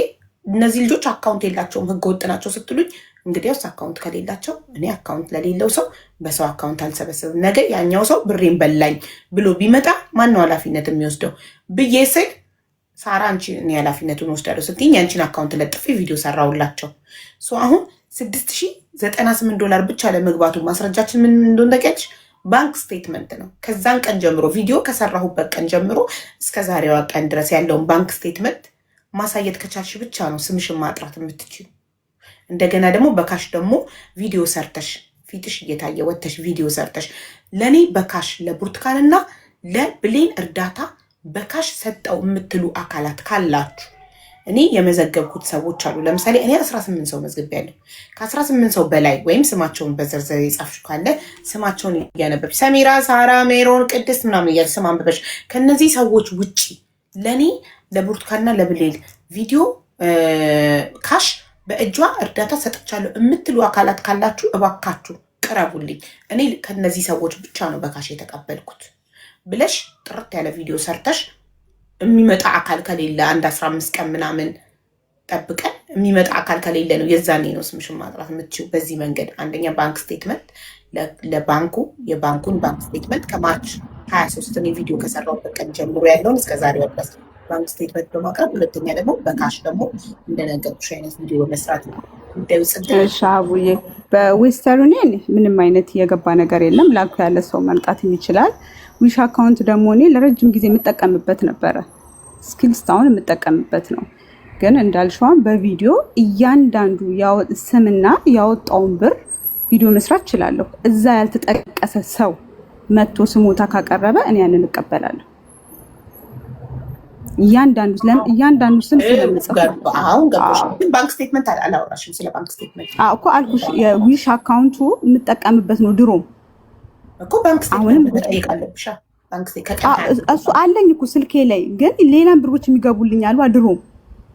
እነዚህ ልጆች አካውንት የላቸውም ህገወጥ ናቸው ስትሉኝ፣ እንግዲያውስ አካውንት ከሌላቸው እኔ አካውንት ለሌለው ሰው በሰው አካውንት አልሰበሰብም። ነገ ያኛው ሰው ብሬን በላኝ ብሎ ቢመጣ ማነው ኃላፊነት የሚወስደው ብዬ ስል ሳራ አንቺ እኔ ኃላፊነቱን ወስዳለሁ ስትይኝ ያንቺን አካውንት ለጥፌ ቪዲዮ ሰራሁላቸው። አሁን $6098 ብቻ ለመግባቱ ማስረጃችን ምን እንደሆነ ታውቂያለሽ? ባንክ ስቴትመንት ነው። ከዛን ቀን ጀምሮ ቪዲዮ ከሰራሁበት ቀን ጀምሮ እስከ ዛሬዋ ቀን ድረስ ያለውን ባንክ ስቴትመንት ማሳየት ከቻልሽ ብቻ ነው ስምሽን ማጥራት የምትችል። እንደገና ደግሞ በካሽ ደግሞ ቪዲዮ ሰርተሽ ፊትሽ እየታየ ወተሽ ቪዲዮ ሰርተሽ ለእኔ በካሽ ለብርቱካንና ለብሌን እርዳታ በካሽ ሰጠው የምትሉ አካላት ካላችሁ እኔ የመዘገብኩት ሰዎች አሉ። ለምሳሌ እኔ 18 ሰው መዝግቤያለሁ። ከ18 ሰው በላይ ወይም ስማቸውን በዘርዘር የጻፍሽ ካለ ስማቸውን እያነበብሽ ሰሚራ፣ ሳራ፣ ሜሮን፣ ቅድስት ምናምን እያለ ስም አንብበሽ ከነዚህ ሰዎች ውጭ ለእኔ ለብርቱካንና ለብሌን ቪዲዮ ካሽ በእጇ እርዳታ ሰጥቻለሁ የምትሉ አካላት ካላችሁ እባካችሁ ቅረቡልኝ። እኔ ከነዚህ ሰዎች ብቻ ነው በካሽ የተቀበልኩት ብለሽ ጥርት ያለ ቪዲዮ ሰርተሽ የሚመጣ አካል ከሌለ አንድ 15 ቀን ምናምን ጠብቀን የሚመጣ አካል ከሌለ ነው የዛኔ ነው ስምሽን ማጥራት የምትችይው። በዚህ መንገድ አንደኛ ባንክ ስቴትመንት ለባንኩ የባንኩን ባንክ ስቴትመንት ከማርች 23 እኔ ቪዲዮ ከሰራሁበት ቀን ጀምሮ ያለውን እስከ ዛሬ ድረስ ባንክ ስቴትመንት በማቅረብ፣ ሁለተኛ ደግሞ በካሽ ደግሞ እንደነገርኩሽ አይነት ቪዲዮ መስራት ነው ጉዳዩ። ሻቡዬ በዌስተርን ዩኒየን ምንም አይነት የገባ ነገር የለም። ላኩ ያለ ሰው መምጣት ይችላል። ዊሽ አካውንት ደግሞ እኔ ለረጅም ጊዜ የምጠቀምበት ነበረ፣ ስኪልስታውን የምጠቀምበት ነው። ግን እንዳልሽዋን በቪዲዮ እያንዳንዱ ስምና ያወጣውን ብር ቪዲዮ መስራት እችላለሁ። እዛ ያልተጠቀሰ ሰው መጥቶ ስሞታ ካቀረበ እኔ ያንን እቀበላለሁ። እያንዳንዱ ስም ስለምጽፍ አሁን ገባሽ። ባንክ ስቴትመንት አላወራሽም ስለ ባንክ ስቴትመንት እኮ አልኩሽ። የዊሽ አካውንቱ የምጠቀምበት ነው ድሮም እኮ ባንክ ስቴትመንት መጠየቅ አለብሽ። ባንክ ስቴትመንት እሱ አለኝ እኮ ስልኬ ላይ፣ ግን ሌላም ብሮች የሚገቡልኝ አሉ። ድሮም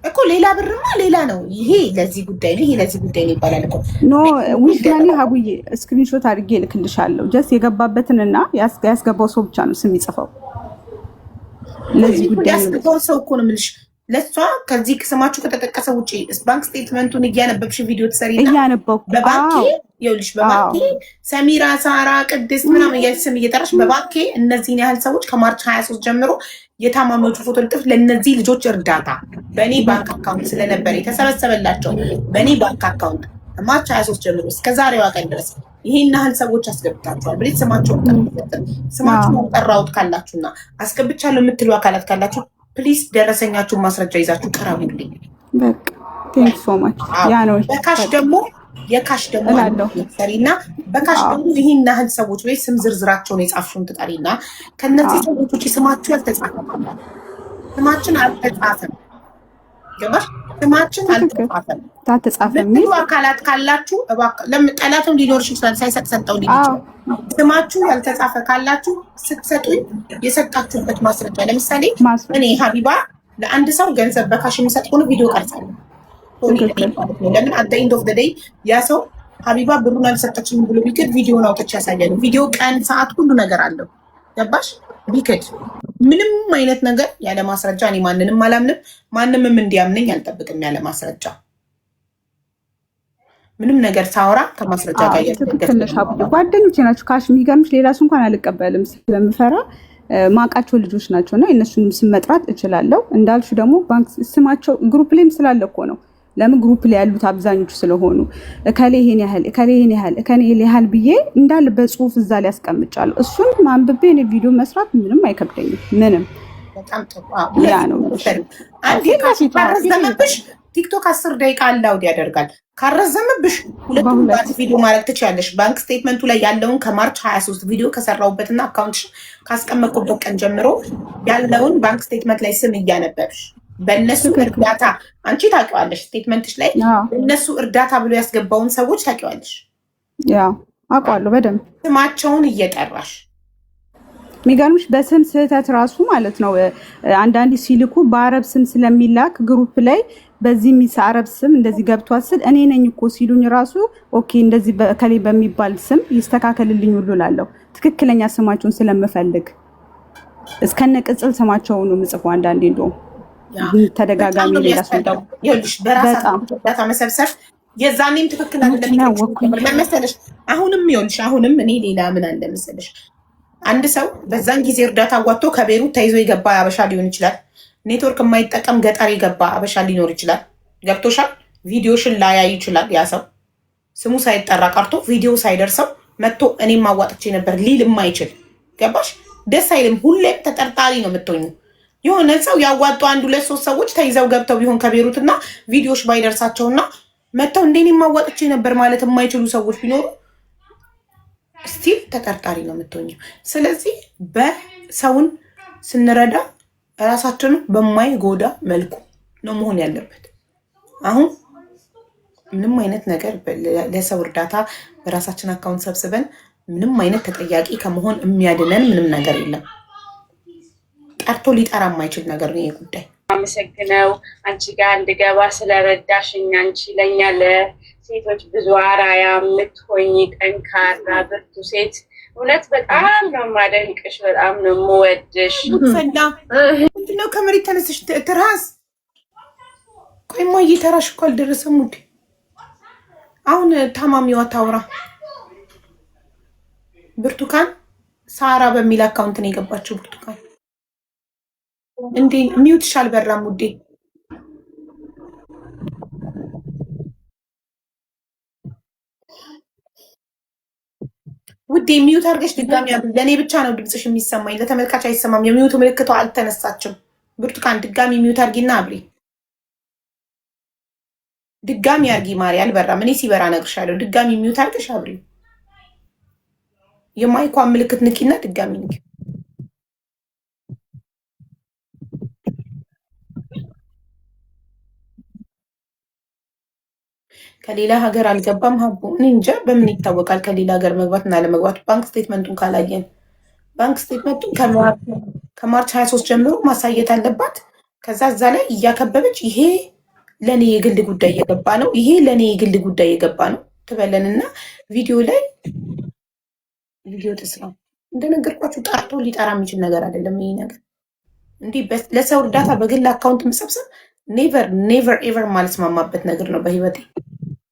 እኮ ሌላ ብርማ ሌላ ነው። ይሄ ለዚህ ጉዳይ ነው፣ ይሄ ለዚህ ጉዳይ ነው ይባላል እኮ። ኖ ዊሽ ማኒ ሀቡዬ ስክሪንሾት አድርጌ እልክልሻለሁ። ጀስት የገባበትንና ያስገባው ሰው ብቻ ነው ስም ይጽፈው። ለዚህ ጉዳይ ያስገባው ሰው እኮ ነው የምልሽ። ለሷ ከዚህ ስማችሁ ከተጠቀሰ ውጪ ባንክ ስቴትመንቱን እያነበብሽ ቪዲዮ ትሰሪና እያነበብኩ በባንኬ ይኸውልሽ፣ በባንኬ ሰሚራ፣ ሳራ፣ ቅድስት ምናምን እያልሽ ስም እየጠራሽ በባንኬ እነዚህን ያህል ሰዎች ከማርች 23 ጀምሮ የታማሚዎቹ ፎቶ ልጥፍ ለእነዚህ ልጆች እርዳታ በእኔ ባንክ አካውንት ስለነበር የተሰበሰበላቸው በእኔ ባንክ አካውንት ከማርች 23 ጀምሮ እስከ ዛሬዋ ቀን ድረስ ይሄን ያህል ሰዎች አስገብታችኋል ብለሽ ስማቸውን ጠራሁት ካላችሁና አስገብቻለሁ የምትሉ አካላት ካላችሁ ፕሊዝ ደረሰኛችሁን ማስረጃ ይዛችሁ ቀረቡልኝ። በቃ ቴንክ ሶ ማች። ያ ነው በካሽ ደግሞ የካሽ ደግሞ ሰሪና በካሽ ደግሞ ይሄን ያህል ሰዎች ወይ ስም ዝርዝራቸውን የጻፍሽውን ትጠሪና ከነዚህ ሰዎች ውጪ ስማችሁ ያልተጻፈ ስማችን አልተጻፈም፣ ገባሽ? ስማችን አልተጻፈም ታተጻፈም አካላት ካላችሁ ለምን ጠላትም ሊኖርሽ ይችላል፣ ሳይሰጥ ሰጠው ሊኖር ይችላል። ስማችሁ ያልተጻፈ ካላችሁ ስትሰጡኝ የሰጣችሁበት ማስረጃ፣ ለምሳሌ እኔ ሀቢባ ለአንድ ሰው ገንዘብ በካሽ የሚሰጥ ሆኖ ቪዲዮ ቀርጻለሁ። ለምን አት ኤንድ ኦፍ ዘ ዴይ ያ ሰው ሀቢባ ብሩን አልሰጠችም ብሎ ቢክድ ቪዲዮን አውጥቼ ያሳያለሁ። ቪዲዮ ቀን፣ ሰዓት፣ ሁሉ ነገር አለው። ገባሽ? ቢክድ ምንም አይነት ነገር ያለ ማስረጃ እኔ ማንንም አላምንም፣ ማንምም እንዲያምነኝ አልጠብቅም ያለ ማስረጃ። ምንም ነገር ሳወራ ከማስረጃ ጋር ትክክልሽ። ጓደኞቼ ናቸው ካሽ የሚገርምሽ፣ ሌላ ሰው እንኳን አልቀበልም ስለምፈራ ማቃቸው ልጆች ናቸው እና የእነሱንም ስም መጥራት እችላለሁ። እንዳልሹ ደግሞ ባንክ ስማቸው ግሩፕ ላይም ስላለ እኮ ነው። ለምን ግሩፕ ላይ ያሉት አብዛኞቹ ስለሆኑ እከሌ ይሄን ያህል እከሌ ይሄን ያህል እከሌ ያህል ብዬ እንዳለ በጽሁፍ እዛ ላይ ያስቀምጫለሁ። እሱን ማንብቤ እኔ ቪዲዮ መስራት ምንም አይከብደኝም። ምንም በጣም ጥሩ። ያ ነው አንዴ ካረዘመብሽ ቲክቶክ 10 ደቂቃ አላውድ ያደርጋል። ካረዘመብሽ ሁለቱም ቪዲዮ ማድረግ ትችላለሽ። ባንክ ስቴትመንቱ ላይ ያለውን ከማርች 23 ቪዲዮ ከሰራሁበትና አካውንትሽ ካስቀመጥኩበት ቀን ጀምሮ ያለውን ባንክ ስቴትመንት ላይ ስም እያነበብሽ በእነሱ እርዳታ አንቺ ታውቂዋለሽ። ስቴትመንትሽ ላይ በእነሱ እርዳታ ብሎ ያስገባውን ሰዎች ታውቂዋለሽ። ያው አውቀዋለሁ በደንብ ስማቸውን እየጠራሽ የሚገርምሽ በስም ስህተት ራሱ ማለት ነው። አንዳንዴ ሲልኩ በአረብ ስም ስለሚላክ ግሩፕ ላይ በዚህ ሚስ አረብ ስም እንደዚህ ገብቷል ስል እኔ ነኝ እኮ ሲሉኝ ራሱ ኦኬ እንደዚህ በከሌ በሚባል ስም ይስተካከልልኝ ሁሉ ላለሁ ትክክለኛ ስማቸውን ስለምፈልግ እስከነ ቅጽል ስማቸውን ነው የምጽፈው። አንዳንዴ እንደውም ተደጋጋሚ ሌላ ሰው ይኸውልሽ በራሳቸው ዳታ መሰብሰብ የዛኔም ትክክል አይደለም መሰለሽ። አሁንም ይኸውልሽ አሁንም እኔ ሌላ ምን አለ መሰለሽ፣ አንድ ሰው በዛን ጊዜ እርዳታ አጓቶ ከቤሩት ተይዞ የገባ አበሻ ሊሆን ይችላል። ኔትወርክ የማይጠቀም ገጠር የገባ አበሻ ሊኖር ይችላል። ገብቶሻል? ቪዲዮሽን ላያይ ይችላል። ያ ሰው ስሙ ሳይጠራ ቀርቶ ቪዲዮ ሳይደርሰው መጥቶ እኔም ማዋጥቼ ነበር ሊል የማይችል ገባሽ? ደስ አይልም። ሁሌም ተጠርጣሪ ነው የምትሆኙ። የሆነ ሰው ያዋጡ 1 2 3 ሰዎች ተይዘው ገብተው ቢሆን ከቤሩትና ቪዲዮዎች ባይደርሳቸውና መጥተው እንደኔ ማዋጥቼ ነበር ማለት የማይችሉ ሰዎች ቢኖሩ ስቲል ተጠርጣሪ ነው የምትሆኙ። ስለዚህ በሰውን ስንረዳ ራሳችንን በማይጎዳ መልኩ ነው መሆን ያለበት። አሁን ምንም አይነት ነገር ለሰው እርዳታ በራሳችን አካውንት ሰብስበን ምንም አይነት ተጠያቂ ከመሆን የሚያድነን ምንም ነገር የለም። ጠርቶ ሊጠራ የማይችል ነገር ነው ይሄ ጉዳይ። አመሰግነው አንቺ ጋር እንድገባ ስለረዳሽኝ። አንቺ ለኛ ለሴቶች ብዙ አራያ የምትሆኝ ጠንካራ ብርቱ ሴት፣ እውነት በጣም ነው የማደንቅሽ፣ በጣም ነው የምወድሽ። ፈላ ምንድነው ከመሬት ተነስሽ ትራስ? ቆይ ማዬ ተራሽ እኮ አልደረሰም ውዴ። አሁን ታማሚዋ ታውራ። ብርቱካን ሳራ በሚል አካውንት ነው የገባችው። ብርቱካን እንዴ ሚውትሽ አልበራም ውዴ። ውዴ ሚውት አድርገሽ ድጋሚ ለእኔ ብቻ ነው ድምፅሽ የሚሰማኝ፣ ለተመልካች አይሰማም። የሚውቱ ምልክቷ አልተነሳችም። ብርቱካን ድጋሚ ሚውት አድርጊና አብሪ። ድጋሚ አድርጊ ማሪ፣ አልበራም። እኔ ሲበራ እነግርሻለሁ። ድጋሚ ሚውት አድርገሽ አብሪ። የማይኳን ምልክት ንኪና ድጋሚ ንኪ። ከሌላ ሀገር አልገባም ሀቡ። እኔ እንጃ በምን ይታወቃል ከሌላ ሀገር መግባት እና ለመግባት? ባንክ ስቴትመንቱን ካላየን ባንክ ስቴትመንቱን ከማርች 23 ጀምሮ ማሳየት አለባት። ከዛ እዛ ላይ እያከበበች ይሄ ለእኔ የግል ጉዳይ እየገባ ነው፣ ይሄ ለእኔ የግል ጉዳይ እየገባ ነው ትበለንና ቪዲዮ ላይ ቪዲዮ ትስራ። እንደነገርኳችሁ ጣርቶ ሊጠራ የሚችል ነገር አይደለም ይሄ ነገር። እንዲህ ለሰው እርዳታ በግል አካውንት መሰብሰብ ኔቨር ኔቨር ኤቨር ማልስማማበት ነገር ነው በህይወቴ።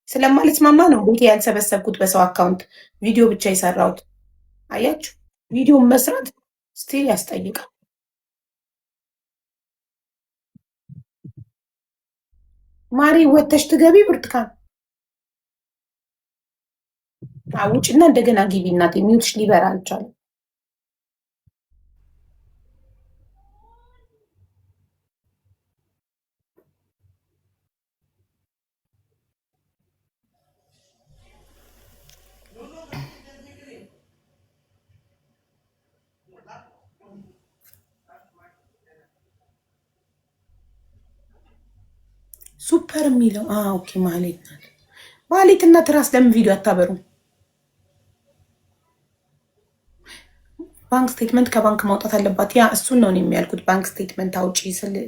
ስለማልስማማ ነው ቤቴ ያልሰበሰብኩት በሰው አካውንት ቪዲዮ ብቻ የሰራሁት። አያችሁ ቪዲዮ መስራት ስቲል ያስጠይቃል። ማሪ ወተሽ ትገቢ ብርቱካን ውጭና እንደገና ግቢ እናቴ። ሚውትሽ ሊበራ አልቻለም። ሱፐር የሚለው ኦኬ ማህሌት ናት። ማህሌት እና ትራስ ለምን ቪዲዮ አታበሩም? ባንክ ስቴትመንት ከባንክ ማውጣት አለባት። ያ እሱን ነው የሚያልኩት። ባንክ ስቴትመንት አውጪ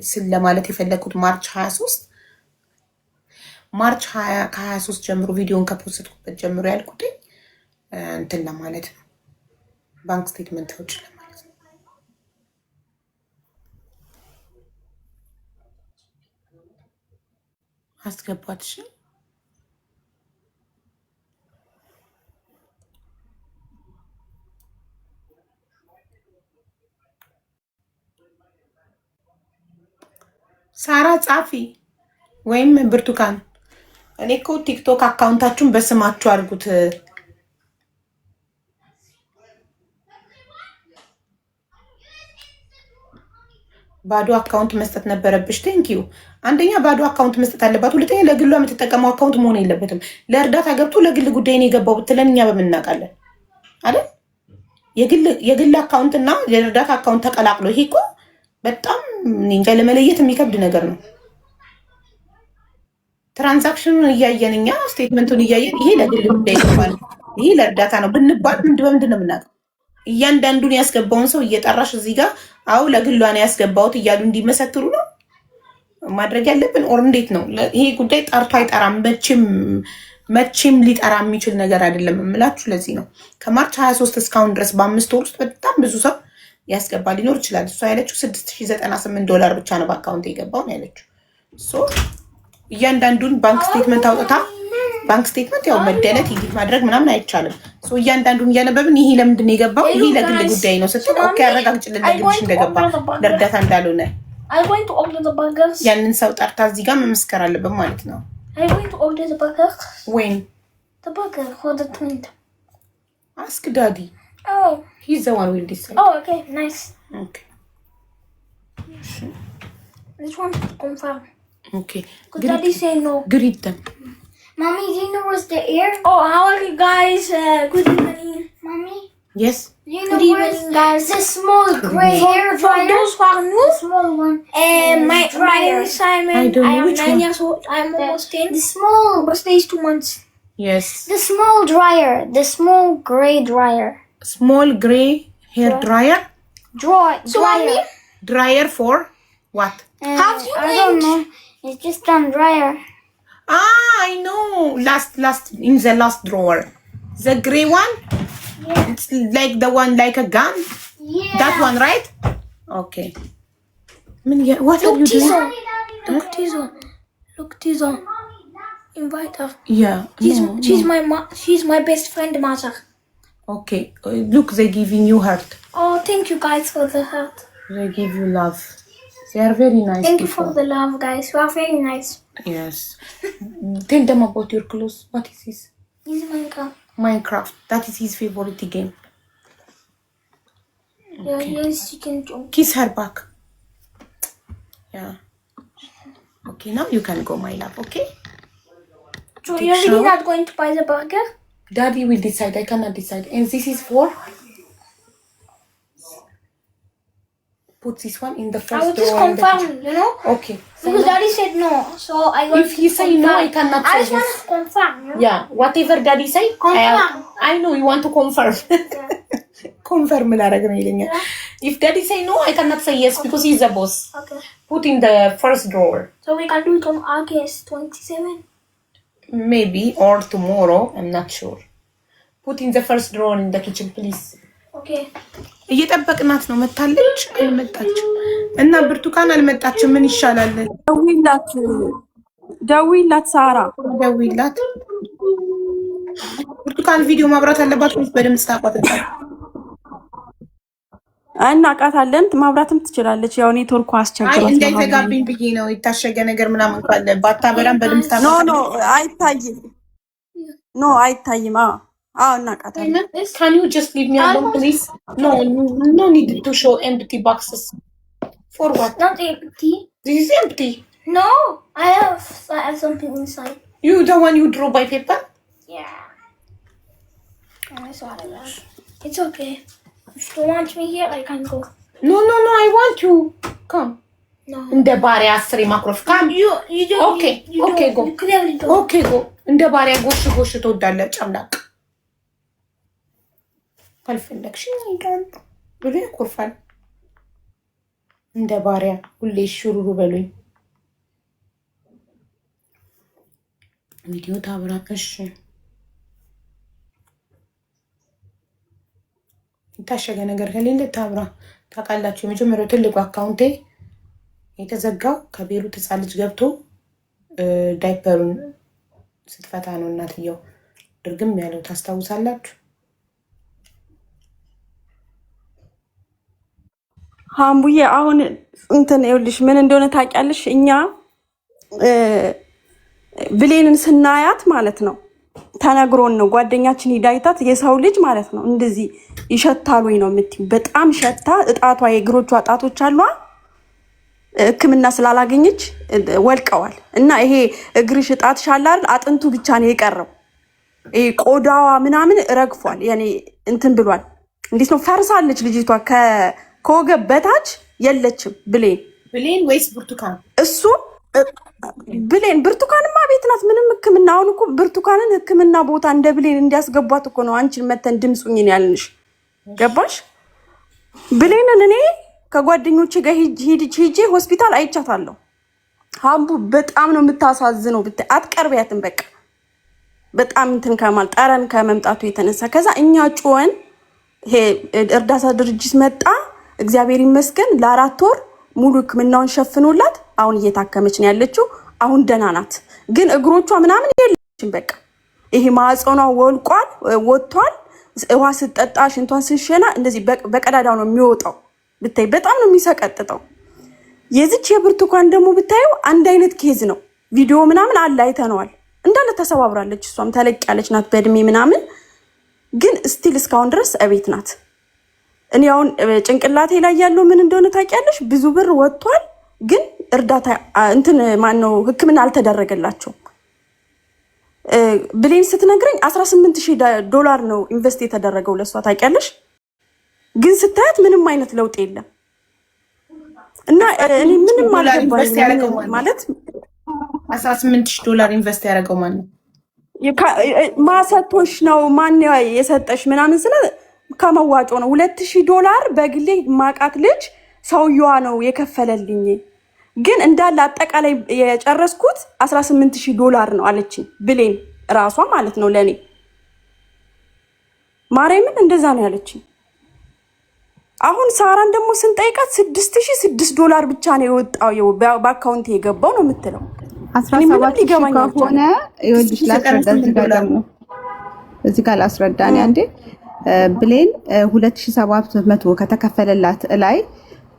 ስል ለማለት የፈለግኩት ማርች 23 ከ23 ጀምሮ ቪዲዮን ከፖስትኩበት ጀምሮ ያልኩት እንትን ለማለት ነው። ባንክ ስቴትመንት አውጪ ለማለት ነው። አስገባትሽ ሳራ ጻፊ ወይም ብርቱካን። እኔ እኮ ቲክቶክ አካውንታችሁን በስማችሁ አድርጉት። ባዶ አካውንት መስጠት ነበረብሽ። ቴንኪዩ። አንደኛ ባዶ አካውንት መስጠት አለባት። ሁለተኛ ለግሏ የምትጠቀመው አካውንት መሆን የለበትም። ለእርዳታ ገብቶ ለግል ጉዳይ ነው የገባው ብትለን እኛ በምናውቃለን አይደል? የግል አካውንት እና የእርዳታ አካውንት ተቀላቅሎ ይሄ እኮ በጣም እንጃ ለመለየት የሚከብድ ነገር ነው። ትራንዛክሽኑን እያየን እኛ ስቴትመንቱን እያየን ይሄ ለግል ጉዳይ ይገባል፣ ይሄ ለእርዳታ ነው ብንባል በምንድን ነው የምናውቀው? እያንዳንዱን ያስገባውን ሰው እየጠራሽ እዚህ ጋር አው ለግሏ ነው ያስገባውት እያሉ እንዲመሰክሩ ነው ማድረግ ያለብን። ኦር እንዴት ነው ይሄ ጉዳይ? ጠርቶ አይጠራም መቼም ሊጠራ የሚችል ነገር አይደለም የምላችሁ። ለዚህ ነው ከማርች 23 እስካሁን ድረስ በ5 ወር ውስጥ በጣም ብዙ ሰው ያስገባ ሊኖር ይችላል። እሷ ያለችው $6098 ብቻ ነው በአካውንት የገባው ነው ያለችው። እያንዳንዱን ባንክ ስቴትመንት አውጥታ ባንክ ስቴትመንት ያው መደለት ኢዲት ማድረግ ምናምን አይቻልም። እያንዳንዱን እያነበብን ይሄ ለምንድን ነው የገባው ይሄ ለግል ጉዳይ ነው ስትል ኦኬ አረጋግጭልን ለግልሽ እንደገባ ለእርዳታ እንዳልሆነ ያንን ሰው ጠርታ እዚህ ጋር መመስከር አለብን ማለት ነው። ወይም Ask daddy. Oh. He's the one who will decide. Oh, okay, nice. Okay. This one confirm. Okay. Could daddy say no? Greet them. Mommy, do you know where's the air? Oh, how are you guys? Good evening. Mommy? Yes. Do you know where's guys? The small gray hair dryer. Those are new? The small one. My name is Simon. I don't know am which 9 one. years old. I'm almost 10. The small. Birthday is 2 months. Yes. The small dryer. The small gray dryer. Small gray hair dryer. Dryer. Dryer for what? How do you I don't know. It's just on dryer. Ah, I know. Last in the last drawer. The gray one? Yeah. It's like the one like a gun. Yeah. That one, right? Okay. What are you Tizo. doing? Look, Tizo. Look, Tizo. Invite her. Yeah. She's my best friend, mother. Okay. Look, they giving you heart. Oh, thank you guys for the heart. They give you love. They are very nice Thank you people. for the love, guys. You are very nice. Yes. Tell them about your clothes. What is this? This is Minecraft. Minecraft. That is his favorite game. Yeah, here's chicken joke. Kiss her back. Yeah. Okay, now you can go, my love. Okay. So Take you're really shower. not going to buy the burger? Daddy will decide. I cannot decide. And this is for. Put this one in the I first will just drawer in the confirm, kitchen. you know? Okay. Because daddy said no. So I want If he to say no, confirm. I cannot I say just want yes. to confirm, you know? Yeah. Whatever daddy say. Confirm. I know you want to confirm. Confirm ላደርግ ነው ይለኛል. If daddy say no, I cannot say yes because he's the boss. Okay. Put in the first drawer. So we can do it on August 27. Maybe or tomorrow. I'm not sure. Put in the first drawer in the kitchen, please. Okay. እየጠበቅናት ነው። መታለች አልመጣችም እና ብርቱካን አልመጣችም። ምን ይሻላል? ደውይላት ሳራ ደውይላት። ብርቱካን ቪዲዮ ማብራት አለባት ወይስ በድምጽ ታቋጥጣለች? እናቃታለን። ማብራትም ትችላለች። ያው ኔትወርኩ አስቸግሯት ነው። እንዳይዘጋብኝ ብዬ ነው። የታሸገ ነገር ምናምን ካለ ባታበራም በድምጽ ኖ አይታይም። አዎ እናቃታለን። Can you just leave me alone, please? No need to show empty boxes. For what? Not empty. This is empty. No, I have something inside. You the one you draw by paper? Yeah. I saw that. It's okay. If you want me here, I can go. No, I want you. Come. No. እንደ ባሪያ አስሬ ማክሮፍ ካም You don't. Okay, you okay, don't, go. You clearly don't. Okay, go. እንደ ባሪያ ጎሽ ትወዳለህ ጨምላቅ ካልፈለግሽ ይጋን ብሎ ያኮርፋል። እንደ ባሪያ ሁሌ ሽሩሩ በሉኝ። ቪዲዮ ታብራከሽ የታሸገ ነገር ከሌለ ታብራ። ታውቃላችሁ የመጀመሪያው ትልቁ አካውንቴ የተዘጋው ከቤሩት ሕፃን ልጅ ገብቶ ዳይፐሩን ስትፈታ ነው እናትየው ድርግም ያለው ታስታውሳላችሁ? ሀምቡዬ አሁን እንትን ይኸውልሽ ምን እንደሆነ ታውቂያለሽ? እኛ ብሌንን ስናያት ማለት ነው ተነግሮን ነው ጓደኛችን ሂዳይታት የሰው ልጅ ማለት ነው እንደዚህ ይሸታል ወይ ነው የምትይው። በጣም ሸታ እጣቷ የእግሮቿ ጣቶች አሏ ሕክምና ስላላገኘች ወልቀዋል። እና ይሄ እግርሽ እጣትሽ አለ አይደል አጥንቱ ብቻ ነው የቀረው። ይሄ ቆዳዋ ምናምን ረግፏል። ያኔ እንትን ብሏል። እንዴት ነው ፈርሳለች ልጅቷ ከወገብ በታች የለችም። ብሌን ወይስ ብርቱካን? እሱ ብርቱካንማ ቤት ናት። ምንም ሕክምና አሁን እኮ ብርቱካንን ሕክምና ቦታ እንደ ብሌን እንዲያስገቧት እኮ ነው አንቺን መተን ድምፁኝን ያልንሽ። ገባሽ? ብሌንን እኔ ከጓደኞቼ ጋር ሂጄ ሆስፒታል አይቻታለሁ። ሀምቡ በጣም ነው የምታሳዝነው። ብታይ አትቀርቢያትም። በቃ በጣም እንትን ከማል ጠረን ከመምጣቱ የተነሳ ከዛ እኛ ጮኸን። ይሄ እርዳታ ድርጅት መጣ። እግዚአብሔር ይመስገን ለ4 ወር ሙሉ ሕክምናውን ሸፍኖላት አሁን እየታከመች ነው ያለችው። አሁን ደህና ናት። ግን እግሮቿ ምናምን የለችም። በቃ ይሄ ማህፀኗ ወልቋል፣ ወጥቷል። ውሃ ስትጠጣ ሽንቷን ስትሸና እንደዚህ በቀዳዳው ነው የሚወጣው። ብታይ በጣም ነው የሚሰቀጥጠው። የዚች የብርቱካን ደግሞ ብታዩ አንድ አይነት ኬዝ ነው። ቪዲዮ ምናምን አለ አይተነዋል። እንዳለ ተሰባብራለች። እሷም ተለቅ ያለች ናት በእድሜ ምናምን ግን ስቲል እስካሁን ድረስ እቤት ናት። እኔ አሁን ጭንቅላቴ ላይ ያለው ምን እንደሆነ ታውቂያለሽ? ብዙ ብር ወጥቷል፣ ግን እርዳታ እንትን ማነው ሕክምና አልተደረገላቸውም። ብሌን ስትነግረኝ $18,000 ነው ኢንቨስት የተደረገው ለሷ ታውቂያለሽ? ግን ስታያት ምንም አይነት ለውጥ የለም። እና እኔ ምንም አልገባኝም ማለት $18,000 ኢንቨስት ያደረገው ማን ነው? ማሰቶሽ ነው ማን የሰጠሽ ምናምን ስለ ከመዋጮ ነው። $2,000 በግሌ ማቃት ልጅ ሰውየዋ ነው የከፈለልኝ። ግን እንዳለ አጠቃላይ የጨረስኩት $18,000 ነው አለችኝ ብሌን ራሷ ማለት ነው ለኔ ማርያምን እንደዛ ነው ያለችኝ። አሁን ሳራን ደግሞ ስንጠይቃት $6,600 ብቻ ነው የወጣው በአካውንት የገባው ነው የምትለው። 17 ከሆነ ይኸውልሽ ላስረዳ እዚህ ጋር ላስረዳኝ አንዴ። ብሌን 2,700 ከተከፈለላት ላይ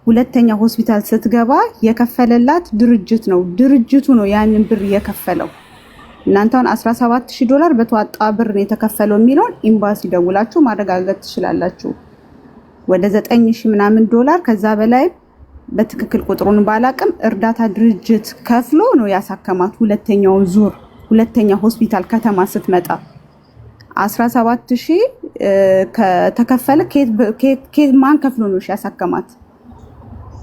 ሁለተኛ ሆስፒታል ስትገባ የከፈለላት ድርጅት ነው። ድርጅቱ ነው ያንን ብር የከፈለው። እናንተ አሁን $17,000 በተዋጣ ብር ነው የተከፈለው የሚለውን ኤምባሲ ደውላችሁ ማረጋገጥ ትችላላችሁ። ወደ 9,000 ምናምን ዶላር ከዛ በላይ በትክክል ቁጥሩን ባላቅም እርዳታ ድርጅት ከፍሎ ነው ያሳከማት። ሁለተኛውን ዙር ሁለተኛ ሆስፒታል ከተማ ስትመጣ 17,000 ከተከፈለ ማን ከፍሎ ነው ያሳከማት?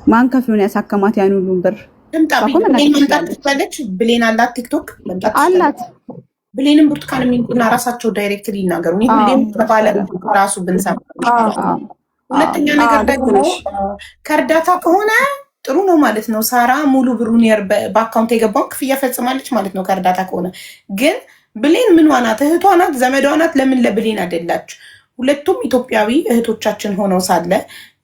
ማን ከፍሎ ነው ያሳከማት? ያን ሁሉ ብር ብሌን አላት፣ ቲክቶክ አላት። ብሌንም ብርቱካን የሚሉና ራሳቸው ዳይሬክትሊ ይናገሩ። ሁሌም ባለ ራሱ ብንሰማ። ሁለተኛ ነገር ደግሞ ከእርዳታ ከሆነ ጥሩ ነው ማለት ነው። ሳራ ሙሉ ብሩን በአካውንት የገባውን ክፍያ ፈጽማለች ማለት ነው ከእርዳታ ከሆነ። ግን ብሌን ምኗ ናት? እህቷ ናት? ዘመዷ ናት? ለምን ለብሌን አይደላችሁ? ሁለቱም ኢትዮጵያዊ እህቶቻችን ሆነው ሳለ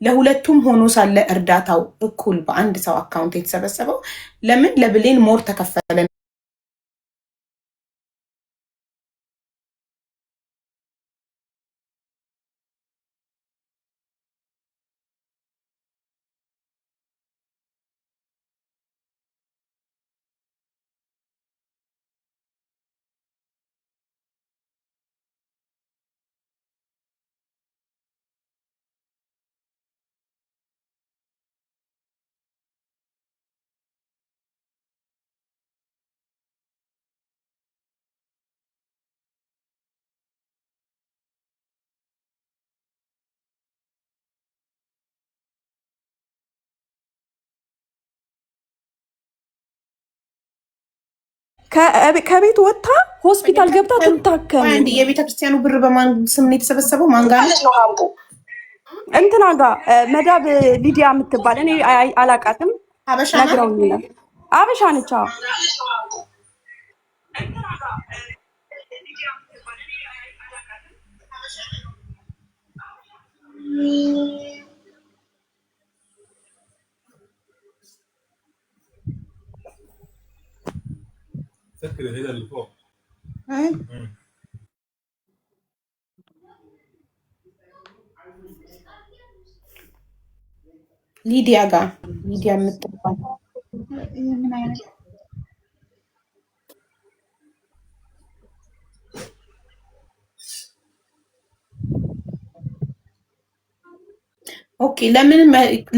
ለሁለቱም ሆኖ ሳለ እርዳታው እኩል በአንድ ሰው አካውንት የተሰበሰበው ለምን ለብሌን ሞር ተከፈለ? ከቤት ወጥታ ሆስፒታል ገብታ ትታከም። የቤተክርስቲያኑ ብር በማን ስም ነው የተሰበሰበው? ማን ጋር ነው? እንትና ጋር መዳብ ሊዲያ የምትባል እኔ አላቃትም። ነግረውኛል። አበሻ ነች። سكر هنا اللي فوق ሊዲያ ጋር ሊዲያ የምትባል ኦኬ።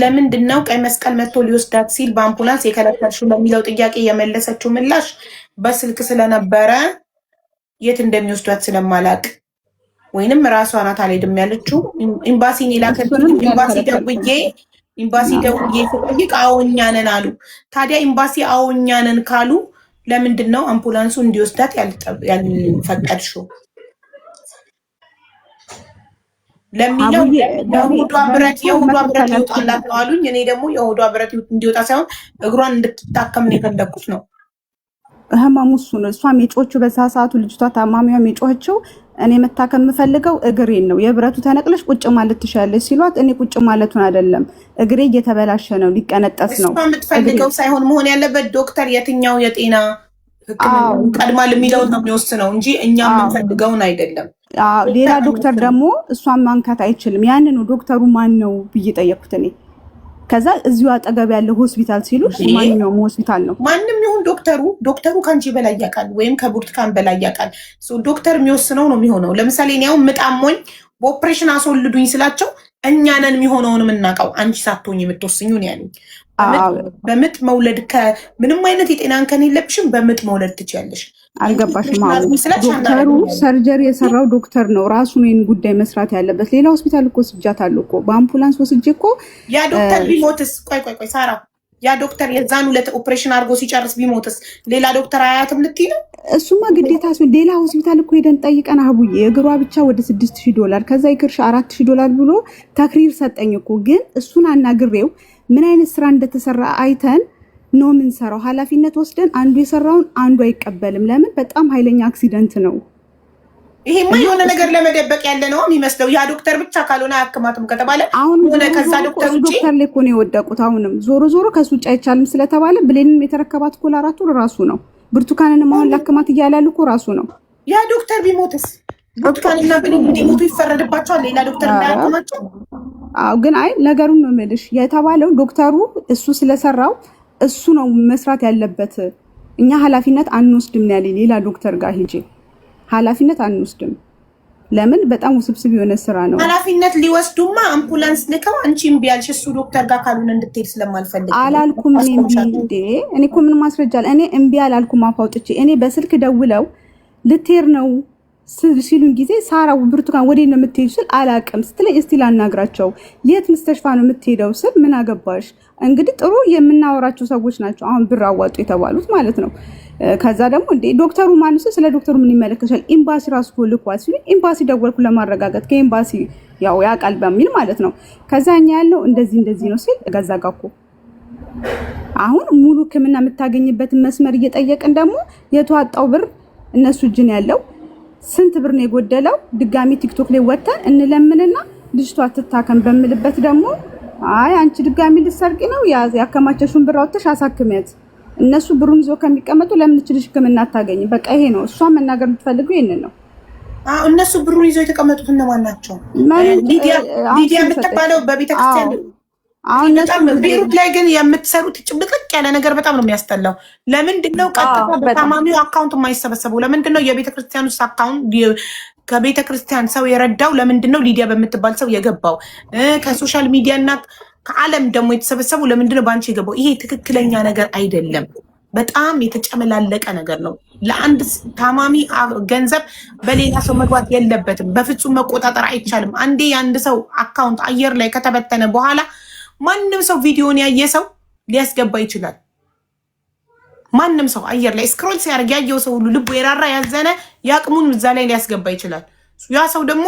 ለምንድን ነው ቀይ መስቀል መጥቶ ሊወስዳት ሲል በአምቡላንስ የከለከልሽው ለሚለው ጥያቄ የመለሰችው ምላሽ በስልክ ስለነበረ የት እንደሚወስዷት ስለማላቅ ወይንም ራሷ ናት አልሄድም ያለችው። ኤምባሲን የላከችው ኤምባሲ ደውዬ ስጠይቅ አዎ እኛ ነን አሉ። ታዲያ ኤምባሲ አዎ እኛ ነን ካሉ ለምንድን ነው አምቡላንሱ እንዲወስዳት ያልፈቀድሽው ለሚለው የሆዷ ብረት ይወጣላት ነው አሉኝ። እኔ ደግሞ የሆዷ ብረት እንዲወጣ ሳይሆን እግሯን እንድትታከም ነው የፈለኩት ነው። ህመሙ እሱ ነው። እሷም የጮችው በዛ ሰዓቱ ልጅቷ ታማሚዋም የጮችው እኔ መታከም የምፈልገው እግሬን ነው፣ የብረቱ ተነቅለሽ ቁጭ ማለት ትሻለሽ ሲሏት እኔ ቁጭ ማለቱን አይደለም እግሬ እየተበላሸ ነው ሊቀነጠስ ነው። እሷ የምትፈልገው ሳይሆን መሆን ያለበት ዶክተር የትኛው የጤና ህክምና ቀድማል የሚለውን ነው የሚወስነው እንጂ እኛ የምንፈልገውን አይደለም። ሌላ ዶክተር ደግሞ እሷን ማንካት አይችልም። ያንኑ ዶክተሩ ማን ነው ብዬ ጠየኩት። እኔ ከዛ እዚሁ አጠገብ ያለው ሆስፒታል ሲሉሽ ማንኛውም ሆስፒታል ነው። ማንም ይሁን ዶክተሩ ከአንቺ በላይ ያውቃል፣ ወይም ከብርቱካን በላይ ያውቃል። ዶክተር የሚወስነው ነው የሚሆነው። ለምሳሌ እኔ አሁን ምጥ አሞኝ በኦፕሬሽን አስወልዱኝ ስላቸው እኛ ነን የሚሆነውን የምናውቀው፣ አንቺ ሳትሆኝ የምትወስኙ ነው ያሉኝ። በምጥ መውለድ ከምንም አይነት የጤና እንከን የለብሽም፣ በምጥ መውለድ ትችያለሽ። አልገባሽም? ዶክተሩ ሰርጀሪ የሰራው ዶክተር ነው ራሱ ነው ይህን ጉዳይ መስራት ያለበት። ሌላ ሆስፒታል እኮ ወስጃታለሁ እኮ በአምቡላንስ ወስጄ እኮ። ያ ዶክተር ቢሞትስ? ቆይ ሳራ፣ ያ ዶክተር የዛን ሁለት ኦፕሬሽን አድርጎ ሲጨርስ ቢሞትስ ሌላ ዶክተር አያትም ልትይ ነው? እሱማ ግዴታ ሌላ ሆስፒታል እኮ ሄደን ጠይቀን አህቡዬ እግሯ ብቻ ወደ $6000 ከዛ ይክርሽ $4000 ብሎ ተክሪር ሰጠኝ እኮ። ግን እሱን አናግሬው ምን አይነት ስራ እንደተሰራ አይተን ነው የምንሰራው። ኃላፊነት ወስደን አንዱ የሰራውን አንዱ አይቀበልም። ለምን? በጣም ኃይለኛ አክሲደንት ነው። ይሄማ የሆነ ነገር ለመደበቅ ያለ ነው የሚመስለው። ያ ዶክተር ብቻ ካልሆነ አያክማትም ከተባለ አሁን ከዛ ዶክተር ላይ እኮ ነው የወደቁት። አሁንም ዞሮ ከሱ ውጭ አይቻልም ስለተባለ ብሌንም የተረከባት እኮ ለ4 ወር ራሱ ነው። ብርቱካንንም አሁን ላክማት እያላሉ እኮ ራሱ ነው። ያ ዶክተር ቢሞትስ? ብርቱካንና ብሌን እንዲሞቱ ይፈረድባቸዋል፣ ሌላ ዶክተር እንዳያክማቸው። አዎ ግን አይ ነገሩን ነው የምልሽ የተባለው ዶክተሩ እሱ ስለሰራው እሱ ነው መስራት ያለበት። እኛ ኃላፊነት አንወስድም ነው ያለኝ። ሌላ ዶክተር ጋር ሂጂ ኃላፊነት አንወስድም። ለምን? በጣም ውስብስብ የሆነ ስራ ነው። ኃላፊነት ሊወስዱማ አምቡላንስ ልከው አንቺ እምቢ አልሽ፣ እሱ ዶክተር ጋር ካልሆነ እንድትሄድ ስለማልፈልግ አላልኩም። እኔ እኮ ምን ማስረጃ አለ? እኔ እምቢ አላልኩም አፋውጥቼ። እኔ በስልክ ደውለው ልትሄድ ነው ሲሉን ጊዜ ሳራ ብርቱካን ወዴት ነው የምትሄጂው ስል አላቅም ስትለኝ እስቲ ላናግራቸው የት ምስተሽፋ ነው የምትሄደው ስል ምን አገባሽ። እንግዲህ ጥሩ የምናወራቸው ሰዎች ናቸው አሁን ብር አዋጡ የተባሉት ማለት ነው። ከዛ ደግሞ እንዴ ዶክተሩ ማንስ ስለ ዶክተሩ ምን ይመለከታል? ኤምባሲ ራሱ ልኳት ሲሉ ኤምባሲ ደወልኩ ለማረጋገጥ ከኤምባሲ ያው ያቃል በሚል ማለት ነው። ከዛኛ ያለው እንደዚህ ነው ሲል ገዛጋኩ። አሁን ሙሉ ሕክምና የምታገኝበትን መስመር እየጠየቅን ደግሞ የተዋጣው ብር እነሱ እጅን ያለው ስንት ብር ነው የጎደለው? ድጋሚ ቲክቶክ ላይ ወጣን እንለምንና ልጅቷ ትታከም በምልበት ደግሞ አይ አንቺ ድጋሚ ልትሰርቂ ነው ያከማቸሽውን ብር አውጥተሽ አሳክሚያት። እነሱ ብሩን ይዘው ከሚቀመጡ ለምን ትችልሽ ሕክምና አታገኝም? በቃ ይሄ ነው እሷ መናገር የምትፈልገው ይሄንን ነው። እነሱ ብሩን ይዘው የተቀመጡት እነማን ናቸው? ሊዲያ የምትባለው በቤተክርስቲያን በጣም ቤሩት ላይ ግን የምትሰሩት ጭብልቅልቅ ያለ ነገር በጣም ነው የሚያስጠላው። ለምንድነው ቀጥታ በታማሚው አካውንት የማይሰበሰበው? ለምንድነው የቤተክርስቲያን ውስጥ አካውንት ከቤተክርስቲያን ሰው የረዳው? ለምንድነው ሊዲያ በምትባል ሰው የገባው? ከሶሻል ሚዲያ እና ከዓለም ደግሞ የተሰበሰቡ ለምንድነው ባንቺ የገባው? ይሄ ትክክለኛ ነገር አይደለም። በጣም የተጨመላለቀ ነገር ነው። ለአንድ ታማሚ ገንዘብ በሌላ ሰው መግባት የለበትም። በፍጹም መቆጣጠር አይቻልም። አንዴ የአንድ ሰው አካውንት አየር ላይ ከተበተነ በኋላ ማንም ሰው ቪዲዮን ያየ ሰው ሊያስገባ ይችላል። ማንም ሰው አየር ላይ ስክሮል ሲያደርግ ያየው ሰው ሁሉ ልቡ የራራ ያዘነ ያቅሙን እዛ ላይ ሊያስገባ ይችላል። ያ ሰው ደግሞ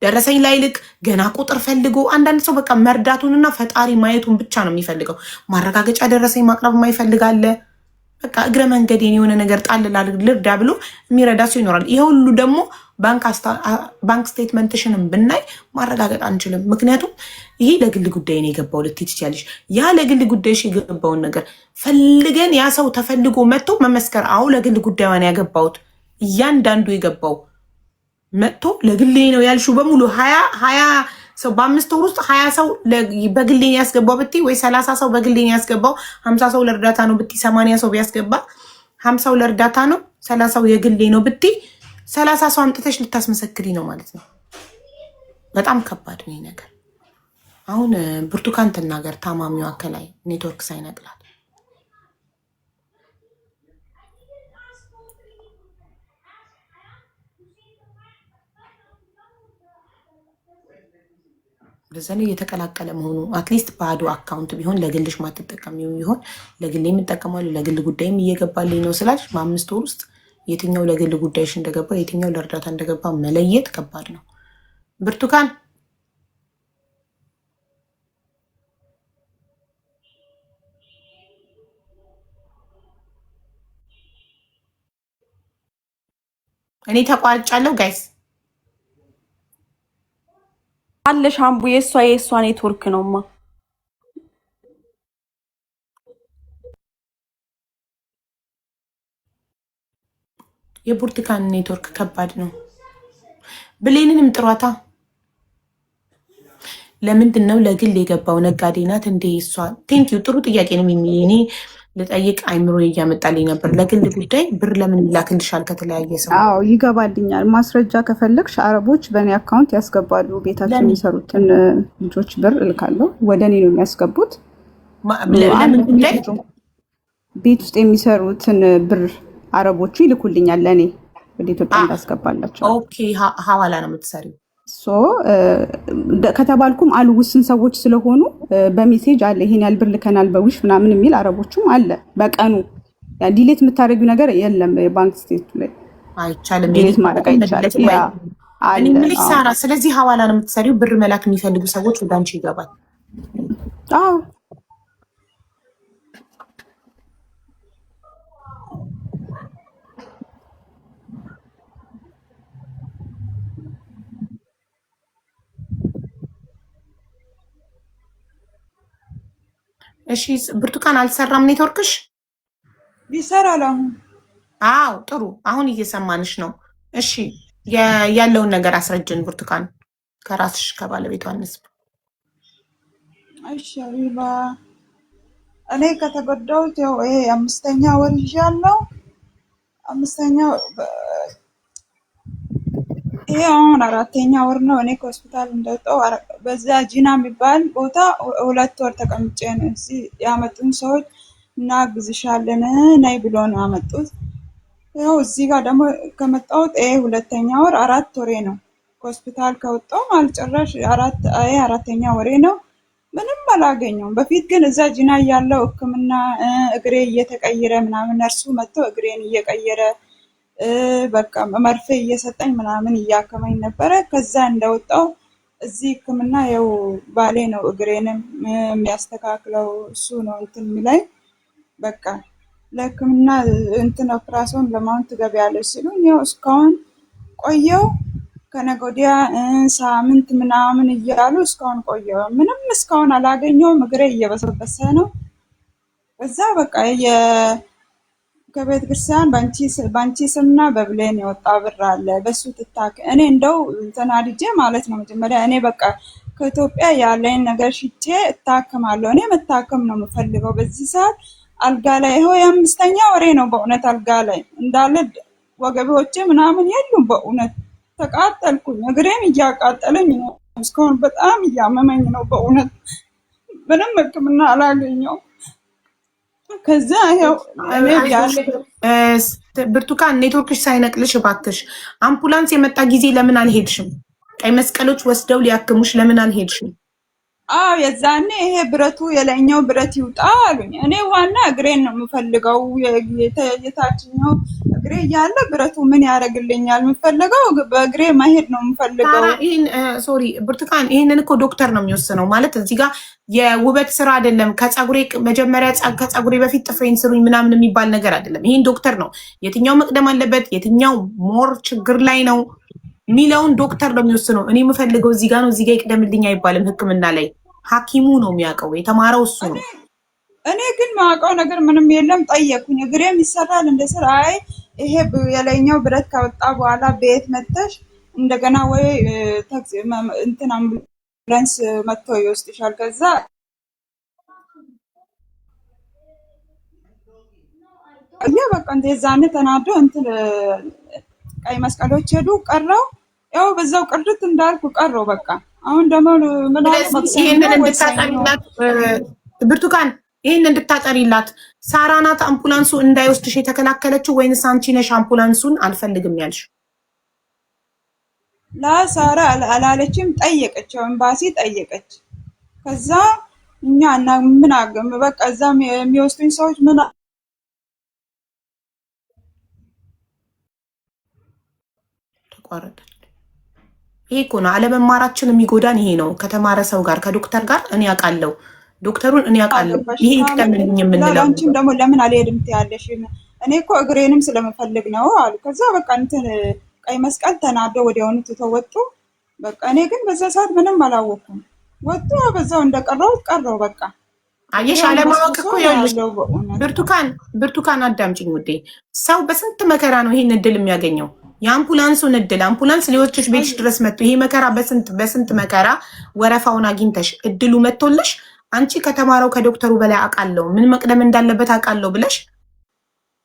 ደረሰኝ ላይ ልክ ገና ቁጥር ፈልጎ አንዳንድ ሰው በቃ መርዳቱንና ፈጣሪ ማየቱን ብቻ ነው የሚፈልገው። ማረጋገጫ ደረሰኝ ማቅረብ የማይፈልጋለ። በቃ እግረ መንገዴን የሆነ ነገር ጣልላ ልርዳ ብሎ የሚረዳ ሰው ይኖራል። ይሄ ሁሉ ደግሞ ባንክ ስቴትመንትሽንም ብናይ ማረጋገጥ አንችልም። ምክንያቱም ይሄ ለግል ጉዳይ ነው የገባው ልትይ ትችያለሽ። ያ ለግል ጉዳይሽ የገባውን ነገር ፈልገን ያ ሰው ተፈልጎ መጥቶ መመስከር አዎ ለግል ጉዳዩን ያገባውት እያንዳንዱ የገባው መጥቶ ለግሌ ነው ያልሽው በሙሉ 20 ሰው በ5 ወር ውስጥ 20 ሰው በግሌ ያስገባው ብትይ ወይ 30 ሰው በግሌ ያስገባው 50 ሰው ለእርዳታ ነው ብትይ 80 ሰው ቢያስገባ 50 ለእርዳታ ነው 30 የግሌ ነው ብትይ 30 ሰው አምጥተሽ ልታስመሰክሪ ነው ማለት ነው። በጣም ከባድ ነው ነገር። አሁን ብርቱካን ተናገር ታማሚዋ ከላይ ኔትወርክ ሳይነቅላት በዘለ የተቀላቀለ መሆኑ አትሊስት ባዶ አካውንት ቢሆን ለግልሽ ማትጠቀሚው ቢሆን ለግል የምጠቀማሉ ለግል ጉዳይም እየገባልኝ ነው ስላልሽ በ5 ወር ውስጥ የትኛው ለግል ጉዳይሽ እንደገባ የትኛው ለእርዳታ እንደገባ መለየት ከባድ ነው። ብርቱካን እኔ ተቋርጫለሁ ጋይስ አለ ሻምቡ የእሷ ኔትወርክ ነውማ። የብርቱካን ኔትወርክ ከባድ ነው። ብሌንንም ጥሯታ ለምንድን ነው ለግል የገባው? ነጋዴ ናት እንዴ እሷ? ቴንኪዩ ጥሩ ጥያቄ ነው። እኔ ልጠይቅ አይምሮ እያመጣልኝ ነበር። ለግል ጉዳይ ብር ለምን ይላክልሻል ከተለያየ ሰው? አዎ ይገባልኛል። ማስረጃ ከፈለግሽ አረቦች በእኔ አካውንት ያስገባሉ። ቤታቸው የሚሰሩትን ልጆች ብር እልካለሁ። ወደ እኔ ነው የሚያስገቡት። ለምን ጉዳይ? ቤት ውስጥ የሚሰሩትን ብር አረቦቹ ይልኩልኛል ለእኔ ወደ ኢትዮጵያ እንዳስገባላቸው። ኦኬ ሀዋላ ነው የምትሰሪው? ከተባልኩም አሉ ውስን ሰዎች ስለሆኑ በሜሴጅ አለ ይሄን ያህል ብር ልከናል በዊሽ ምናምን የሚል አረቦቹም አለ። በቀኑ ዲሌት የምታደርጊው ነገር የለም። የባንክ ስቴቱ ላይ አይቻልም፣ ዲሌት ማድረግ አይቻልም። እኔ የምልሽ ሳራ፣ ስለዚህ ሀዋላ ነው የምትሰሪው። ብር መላክ የሚፈልጉ ሰዎች ወደ አንቺ ይገባል? አዎ እሺ ብርቱካን አልሰራም ኔትወርክሽ? ይሰራል አሁን። አዎ ጥሩ፣ አሁን እየሰማንሽ ነው። እሺ ያለውን ነገር አስረጅን ብርቱካን፣ ከራስሽ ከባለቤቷ እንስማ። እሺ ሀቢባ፣ እኔ ከተጎዳሁት ያው ይሄ 5ኛ ወር ይዣለሁ። 5ኛ ይሄ አሁን 4ኛ ወር ነው። እኔ ከሆስፒታል እንደወጣሁ በዛ ጂና የሚባል ቦታ 2 ወር ተቀምጬ ነው። እዚህ ያመጡን ሰዎች እናግዝሻለን ነይ ብሎ ነው ያመጡት። ያው እዚህ ጋር ደግሞ ከመጣሁት ይሄ 2ኛ ወር 4 ወሬ ነው። ከሆስፒታል ከወጣሁ አልጨረሽ 4ኛ ወሬ ነው። ምንም አላገኘውም። በፊት ግን እዛ ጂና ያለው ሕክምና እግሬ እየተቀየረ ምናምን ነርሱ መጥቶ እግሬን እየቀየረ በቃ መርፌ እየሰጠኝ ምናምን እያከመኝ ነበረ። ከዛ እንደወጣው እዚህ ሕክምና ያው ባሌ ነው እግሬንም የሚያስተካክለው እሱ ነው እንትን የሚለኝ። በቃ ለሕክምና እንትን ኦፕራሲዮን ለማውን ትገቢያለሽ ሲሉኝ ያው እስካሁን ቆየው። ከነገ ወዲያ ሳምንት ምናምን እያሉ እስካሁን ቆየው። ምንም እስካሁን አላገኘውም። እግሬ እየበሰበሰ ነው። በዛ በቃ ከቤተ ክርስቲያን ባንቺ ስምና በብሌን የወጣ ብር አለ በሱ ትታከ እኔ እንደው ተናድጄ ማለት ነው። መጀመሪያ እኔ በቃ ከኢትዮጵያ ያለኝ ነገር ሽጬ እታከማለሁ። እኔ መታከም ነው የምፈልገው በዚህ ሰዓት። አልጋ ላይ ይኸው 5ኛ ወሬ ነው በእውነት አልጋ ላይ እንዳለ ወገቦቼ ምናምን የሉም። በእውነት ተቃጠልኩኝ። እግሬን እያቃጠለኝ ነው። እስካሁን በጣም እያመመኝ ነው በእውነት። ምንም ሕክምና አላገኘው። ከዛ ይኸው ብርቱካን ኔትወርክሽ ሳይነቅልሽ እባክሽ፣ አምቡላንስ የመጣ ጊዜ ለምን አልሄድሽም? ቀይ መስቀሎች ወስደው ሊያክሙሽ ለምን አልሄድሽም? አዎ የዛኔ ይሄ ብረቱ የላይኛው ብረት ይውጣ አሉኝ። እኔ ዋና እግሬን ነው የምፈልገው። የታችኛው እግሬ እያለ ብረቱ ምን ያደርግልኛል? የምፈልገው በእግሬ መሄድ ነው የምፈልገው። ሶሪ ብርቱካን፣ ይህንን እኮ ዶክተር ነው የሚወስነው። ማለት እዚህ ጋር የውበት ስራ አይደለም። ከፀጉሬ መጀመሪያ ከፀጉሬ በፊት ጥፍሬን ስሩኝ ምናምን የሚባል ነገር አይደለም። ይህን ዶክተር ነው የትኛው መቅደም አለበት፣ የትኛው ሞር ችግር ላይ ነው የሚለውን ዶክተር ነው የሚወስነው። እኔ የምፈልገው እዚህ ጋር ነው እዚህ ጋር ይቅደምልኝ አይባልም። ሕክምና ላይ ሐኪሙ ነው የሚያውቀው፣ የተማረው እሱ ነው። እኔ ግን ማውቀው ነገር ምንም የለም። ጠየኩኝ፣ እግሬም ይሰራል እንደ ስራ። አይ ይሄ የላይኛው ብረት ካወጣ በኋላ ቤት መተሽ እንደገና ወይ እንትን አምቡላንስ መጥቶ ይወስድሻል። ከዛ በቃ እንደዛኔ ተናዶ እንትን ቀይ መስቀሎች ሄዱ ቀረው። ያው በዛው ቅርት እንዳልኩ ቀረው በቃ። አሁን ደግሞ ምን አለ ይሄንን እንድታጠሪላት ብርቱካን፣ ይሄን እንድታጠሪላት ሳራ ናት አምቡላንሱ እንዳይወስድሽ የተከላከለችው ወይንስ አንቺ ነሽ አምቡላንሱን አልፈልግም ያልሽ? ለሳራ አላለችም። ጠየቀችው፣ ኤምባሲ ጠየቀች። ከዛ እኛ እና ምን አገም በቃ እዛ የሚወስዱኝ ሰዎች ምን ተቋረጠች። ይሄ እኮ ነው አለመማራችን የሚጎዳን። ይሄ ነው ከተማረ ሰው ጋር ከዶክተር ጋር እኔ አውቃለሁ፣ ዶክተሩን እኔ አውቃለሁ። ይሄ ይቅደምልኝ የምንለው አንቺም ደግሞ ለምን አልሄድም ትያለሽ? እኔ እኮ እግሬንም ስለምፈልግ ነው አሉ። ከዛ በቃ እንትን ቀይ መስቀል ተናዶ ወዲያውኑ ትተው ወጡ። በቃ እኔ ግን በዛ ሰዓት ምንም አላወኩም። ወጡ፣ በዛው እንደቀረው ቀረው በቃ። አየሽ አለማወቅ እኮ ያለሽ። ብርቱካን አዳምጪኝ ውዴ። ሰው በስንት መከራ ነው ይሄን እድል የሚያገኘው። የአምቡላንሱን እድል አምቡላንስ ሊወስድሽ ቤትሽ ድረስ መጥቶ ይሄ መከራ በስንት መከራ ወረፋውን አግኝተሽ እድሉ መጥቶልሽ አንቺ ከተማረው ከዶክተሩ በላይ አውቃለሁ ምን መቅደም እንዳለበት አውቃለሁ ብለሽ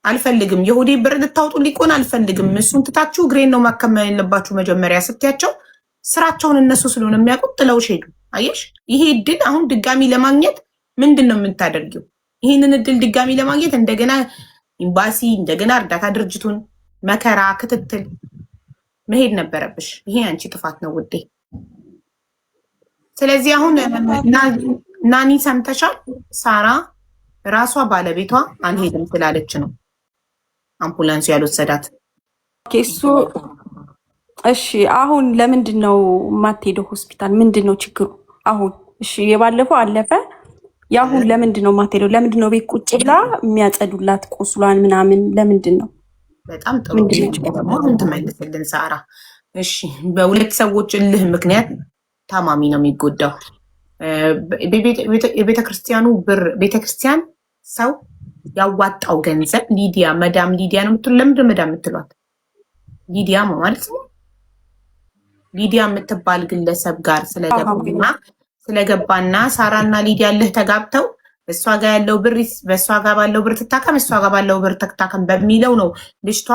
አልፈልግም የሆዴ ብር ልታውጡ ሊቆን አልፈልግም እሱን ትታችሁ ግሬን ነው ማከም ያለባችሁ መጀመሪያ ስትያቸው ስራቸውን እነሱ ስለሆነ የሚያውቁት ጥለውሽ ሄዱ። አየሽ ይሄ እድል አሁን ድጋሚ ለማግኘት ምንድን ነው የምታደርጊው? ይህንን እድል ድጋሚ ለማግኘት እንደገና ኤምባሲ እንደገና እርዳታ ድርጅቱን መከራ ክትትል መሄድ ነበረብሽ። ይሄ አንቺ ጥፋት ነው ውዴ። ስለዚህ አሁን ናኒ ሰምተሻል? ሳራ ራሷ ባለቤቷ አንሄድም ስላለች ነው አምቡላንሱ ያልወሰዳት። እሱ እሺ፣ አሁን ለምንድን ነው የማትሄደው ሆስፒታል? ምንድን ነው ችግሩ አሁን? እሺ የባለፈው አለፈ። የአሁን ለምንድን ነው የማትሄደው? ለምንድን ነው ቤት ቁጭ ብላ የሚያጸዱላት ቁስሏን ምናምን? ለምንድን ነው? በጣም ጥሩ ደግሞ ምን ትመልስልን ሳራ? እሺ በሁለት ሰዎች እልህ ምክንያት ታማሚ ነው የሚጎዳው። የቤተክርስቲያኑ ብር ቤተክርስቲያን ሰው ያዋጣው ገንዘብ ሊዲያ መዳም ሊዲያ ነው የምትሉ። ለምንድን መዳም የምትሏት? ሊዲያ ማለት ነው። ሊዲያ የምትባል ግለሰብ ጋር ስለገባና ሳራና ሊዲያ እልህ ተጋብተው እሷ ጋር ያለው ብር በእሷ ጋር ባለው ብር ትታከም እሷ ጋር ባለው ብር ትታከም በሚለው ነው ልጅቷ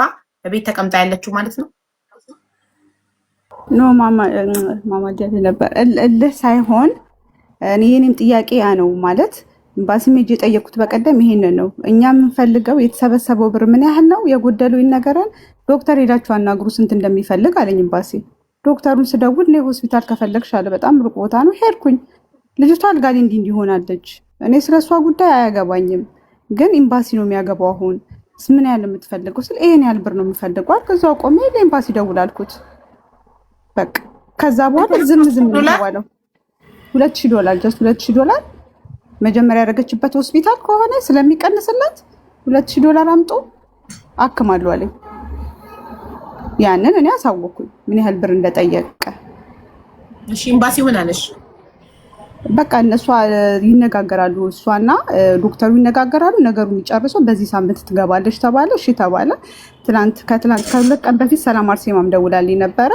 በቤት ተቀምጣ ያለችው ማለት ነው። ኖ ማማ ጃሌ ነበር እልህ ሳይሆን እኔ የኔም ጥያቄ ያ ነው ማለት ኤምባሲም ሄጄ የጠየኩት በቀደም ይሄንን ነው። እኛ የምንፈልገው የተሰበሰበው ብር ምን ያህል ነው የጎደለው ይነገረን። ዶክተር ሄዳችሁ አናግሩ ስንት እንደሚፈልግ አለኝ ኤምባሲ። ዶክተሩን ስደውል እኔ ሆስፒታል ከፈለግሽ አለ። በጣም ሩቅ ቦታ ነው ሄድኩኝ። ልጅቷ አልጋሊ እንዲህ ሆናለች። እኔ ስለሷ ጉዳይ አያገባኝም፣ ግን ኤምባሲ ነው የሚያገባው። አሁን ምን ያህል የምትፈልገው ስለ ይሄን ያህል ብር ነው የምፈልገው። ከዛው ቆሜ ለኤምባሲ ደውላልኩት። በቃ ከዛ በኋላ ዝም ተባለው። $2000 ጀስት $2000 መጀመሪያ ያደረገችበት ሆስፒታል ከሆነ ስለሚቀንስላት $2000 አምጡ አክማለሁ አለኝ። ያንን እኔ አሳወኩኝ ምን ያህል ብር እንደጠየቀ። እሺ ኤምባሲ ምን አለሽ? በቃ እነሱ ይነጋገራሉ፣ እሷና ዶክተሩ ይነጋገራሉ። ነገሩን ይጨርሰው በዚህ ሳምንት ትገባለች ተባለ። እሺ ተባለ። ከሁለት ቀን በፊት ሰላም አርሴማም ደውላልኝ ነበረ።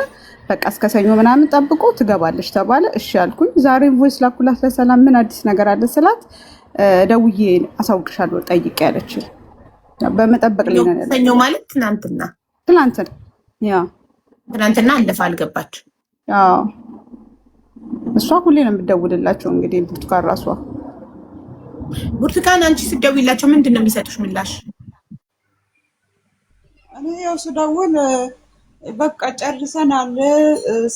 በቃ እስከ ሰኞ ምናምን ጠብቆ ትገባለች ተባለ። እሺ አልኩኝ። ዛሬ ቮይስ ላኩላት ለሰላም ምን አዲስ ነገር አለ ስላት ደውዬ አሳውቅሻለሁ ጠይቄ ያለች። በመጠበቅ ላይ ነው ያለው። ሰኞ ማለት ትናንትና አለፈ አልገባች። አዎ እሷ ሁሌ ነው የምትደውልላቸው። እንግዲህ ብርቱካን ራሷ ብርቱካን አንቺ ስትደውይላቸው ምንድን ነው የሚሰጡሽ ምላሽ? እኔ ያው ስደውል በቃ ጨርሰናል፣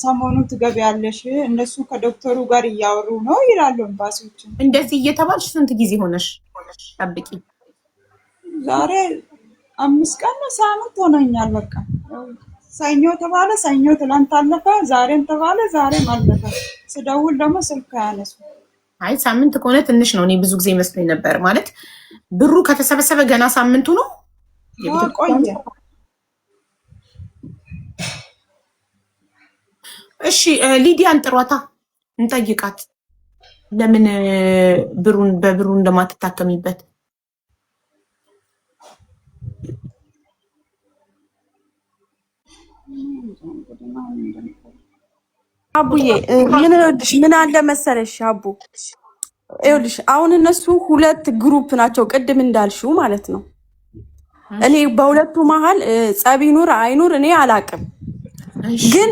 ሰሞኑ ትገቢያለሽ፣ እነሱ ከዶክተሩ ጋር እያወሩ ነው ይላሉ ኤምባሲዎች። እንደዚህ እየተባልሽ ስንት ጊዜ ሆነሽ ጠብቂ? ዛሬ 5 ቀን ሳምንት ሆኖኛል። በቃ ሰኞ ተባለ፣ ሰኞ ትላንት አለፈ፣ ዛሬም ተባለ፣ ዛሬም አለፈ። ስደውል ደግሞ ስልክ አያነሱ። አይ ሳምንት ከሆነ ትንሽ ነው። እኔ ብዙ ጊዜ መስሎኝ ነበር። ማለት ብሩ ከተሰበሰበ ገና ሳምንቱ ነው። ቆየ። እሺ ሊዲያን ጥሯታ እንጠይቃት፣ ለምን በብሩ እንደማትታከሚበት። አቡዬ ምን አለ መሰለሽ አቡ፣ ይኸውልሽ አሁን እነሱ ሁለት ግሩፕ ናቸው፣ ቅድም እንዳልሽው ማለት ነው። እኔ በሁለቱ መሀል ጸብ ይኑር አይኑር እኔ አላቅም፣ ግን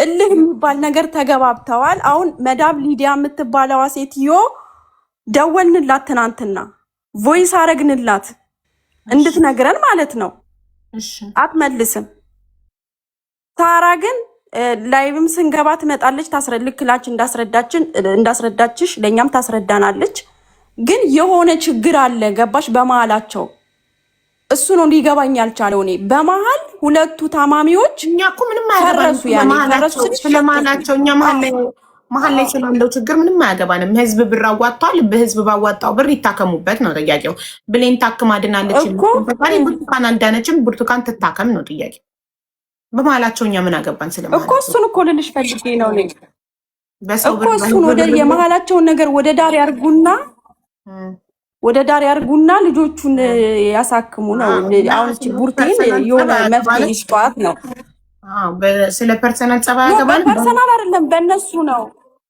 እልህ የሚባል ነገር ተገባብተዋል። አሁን መዳም ሊዲያ የምትባለዋ ሴትዮ ደወልንላት፣ ትናንትና ቮይስ አረግንላት እንድትነግረን ማለት ነው። አትመልስም። ሳራ ግን ላይቭም ስንገባ ትመጣለች፣ ልክላች እንዳስረዳችሽ ለእኛም ታስረዳናለች። ግን የሆነ ችግር አለ ገባሽ? በመሀላቸው እሱ ነው ሊገባኝ ያልቻለው። እኔ በመሀል ሁለቱ ታማሚዎች እኛ እኮ ምንም አያገባንም ስለመሀላቸው። እኛ መሀል ላይ ስላለው ችግር ምንም አያገባንም። ህዝብ ብር አዋጥቷል፣ በህዝብ ባዋጣው ብር ይታከሙበት ነው ጥያቄው። ብሌን ታክማ ድናለች፣ ብርቱካን አልዳነችም፣ ብርቱካን ትታከም ነው ጥያቄው። በመሀላቸው እኛ ምን አገባን ስለማለት እኮ። እሱን እኮ ልልሽ ፈልጌ ነው እኮ። እሱን ወደ የመሀላቸውን ነገር ወደ ዳር ያርጉና ወደ ዳር ያርጉና ልጆቹን ያሳክሙ ነው። አሁን እቺ ቡርቴን የሆነ መፍትሄ ይስጧት ነው። ስለ ፐርሰናል ጸባይ ያገባል። ፐርሰናል አይደለም በእነሱ ነው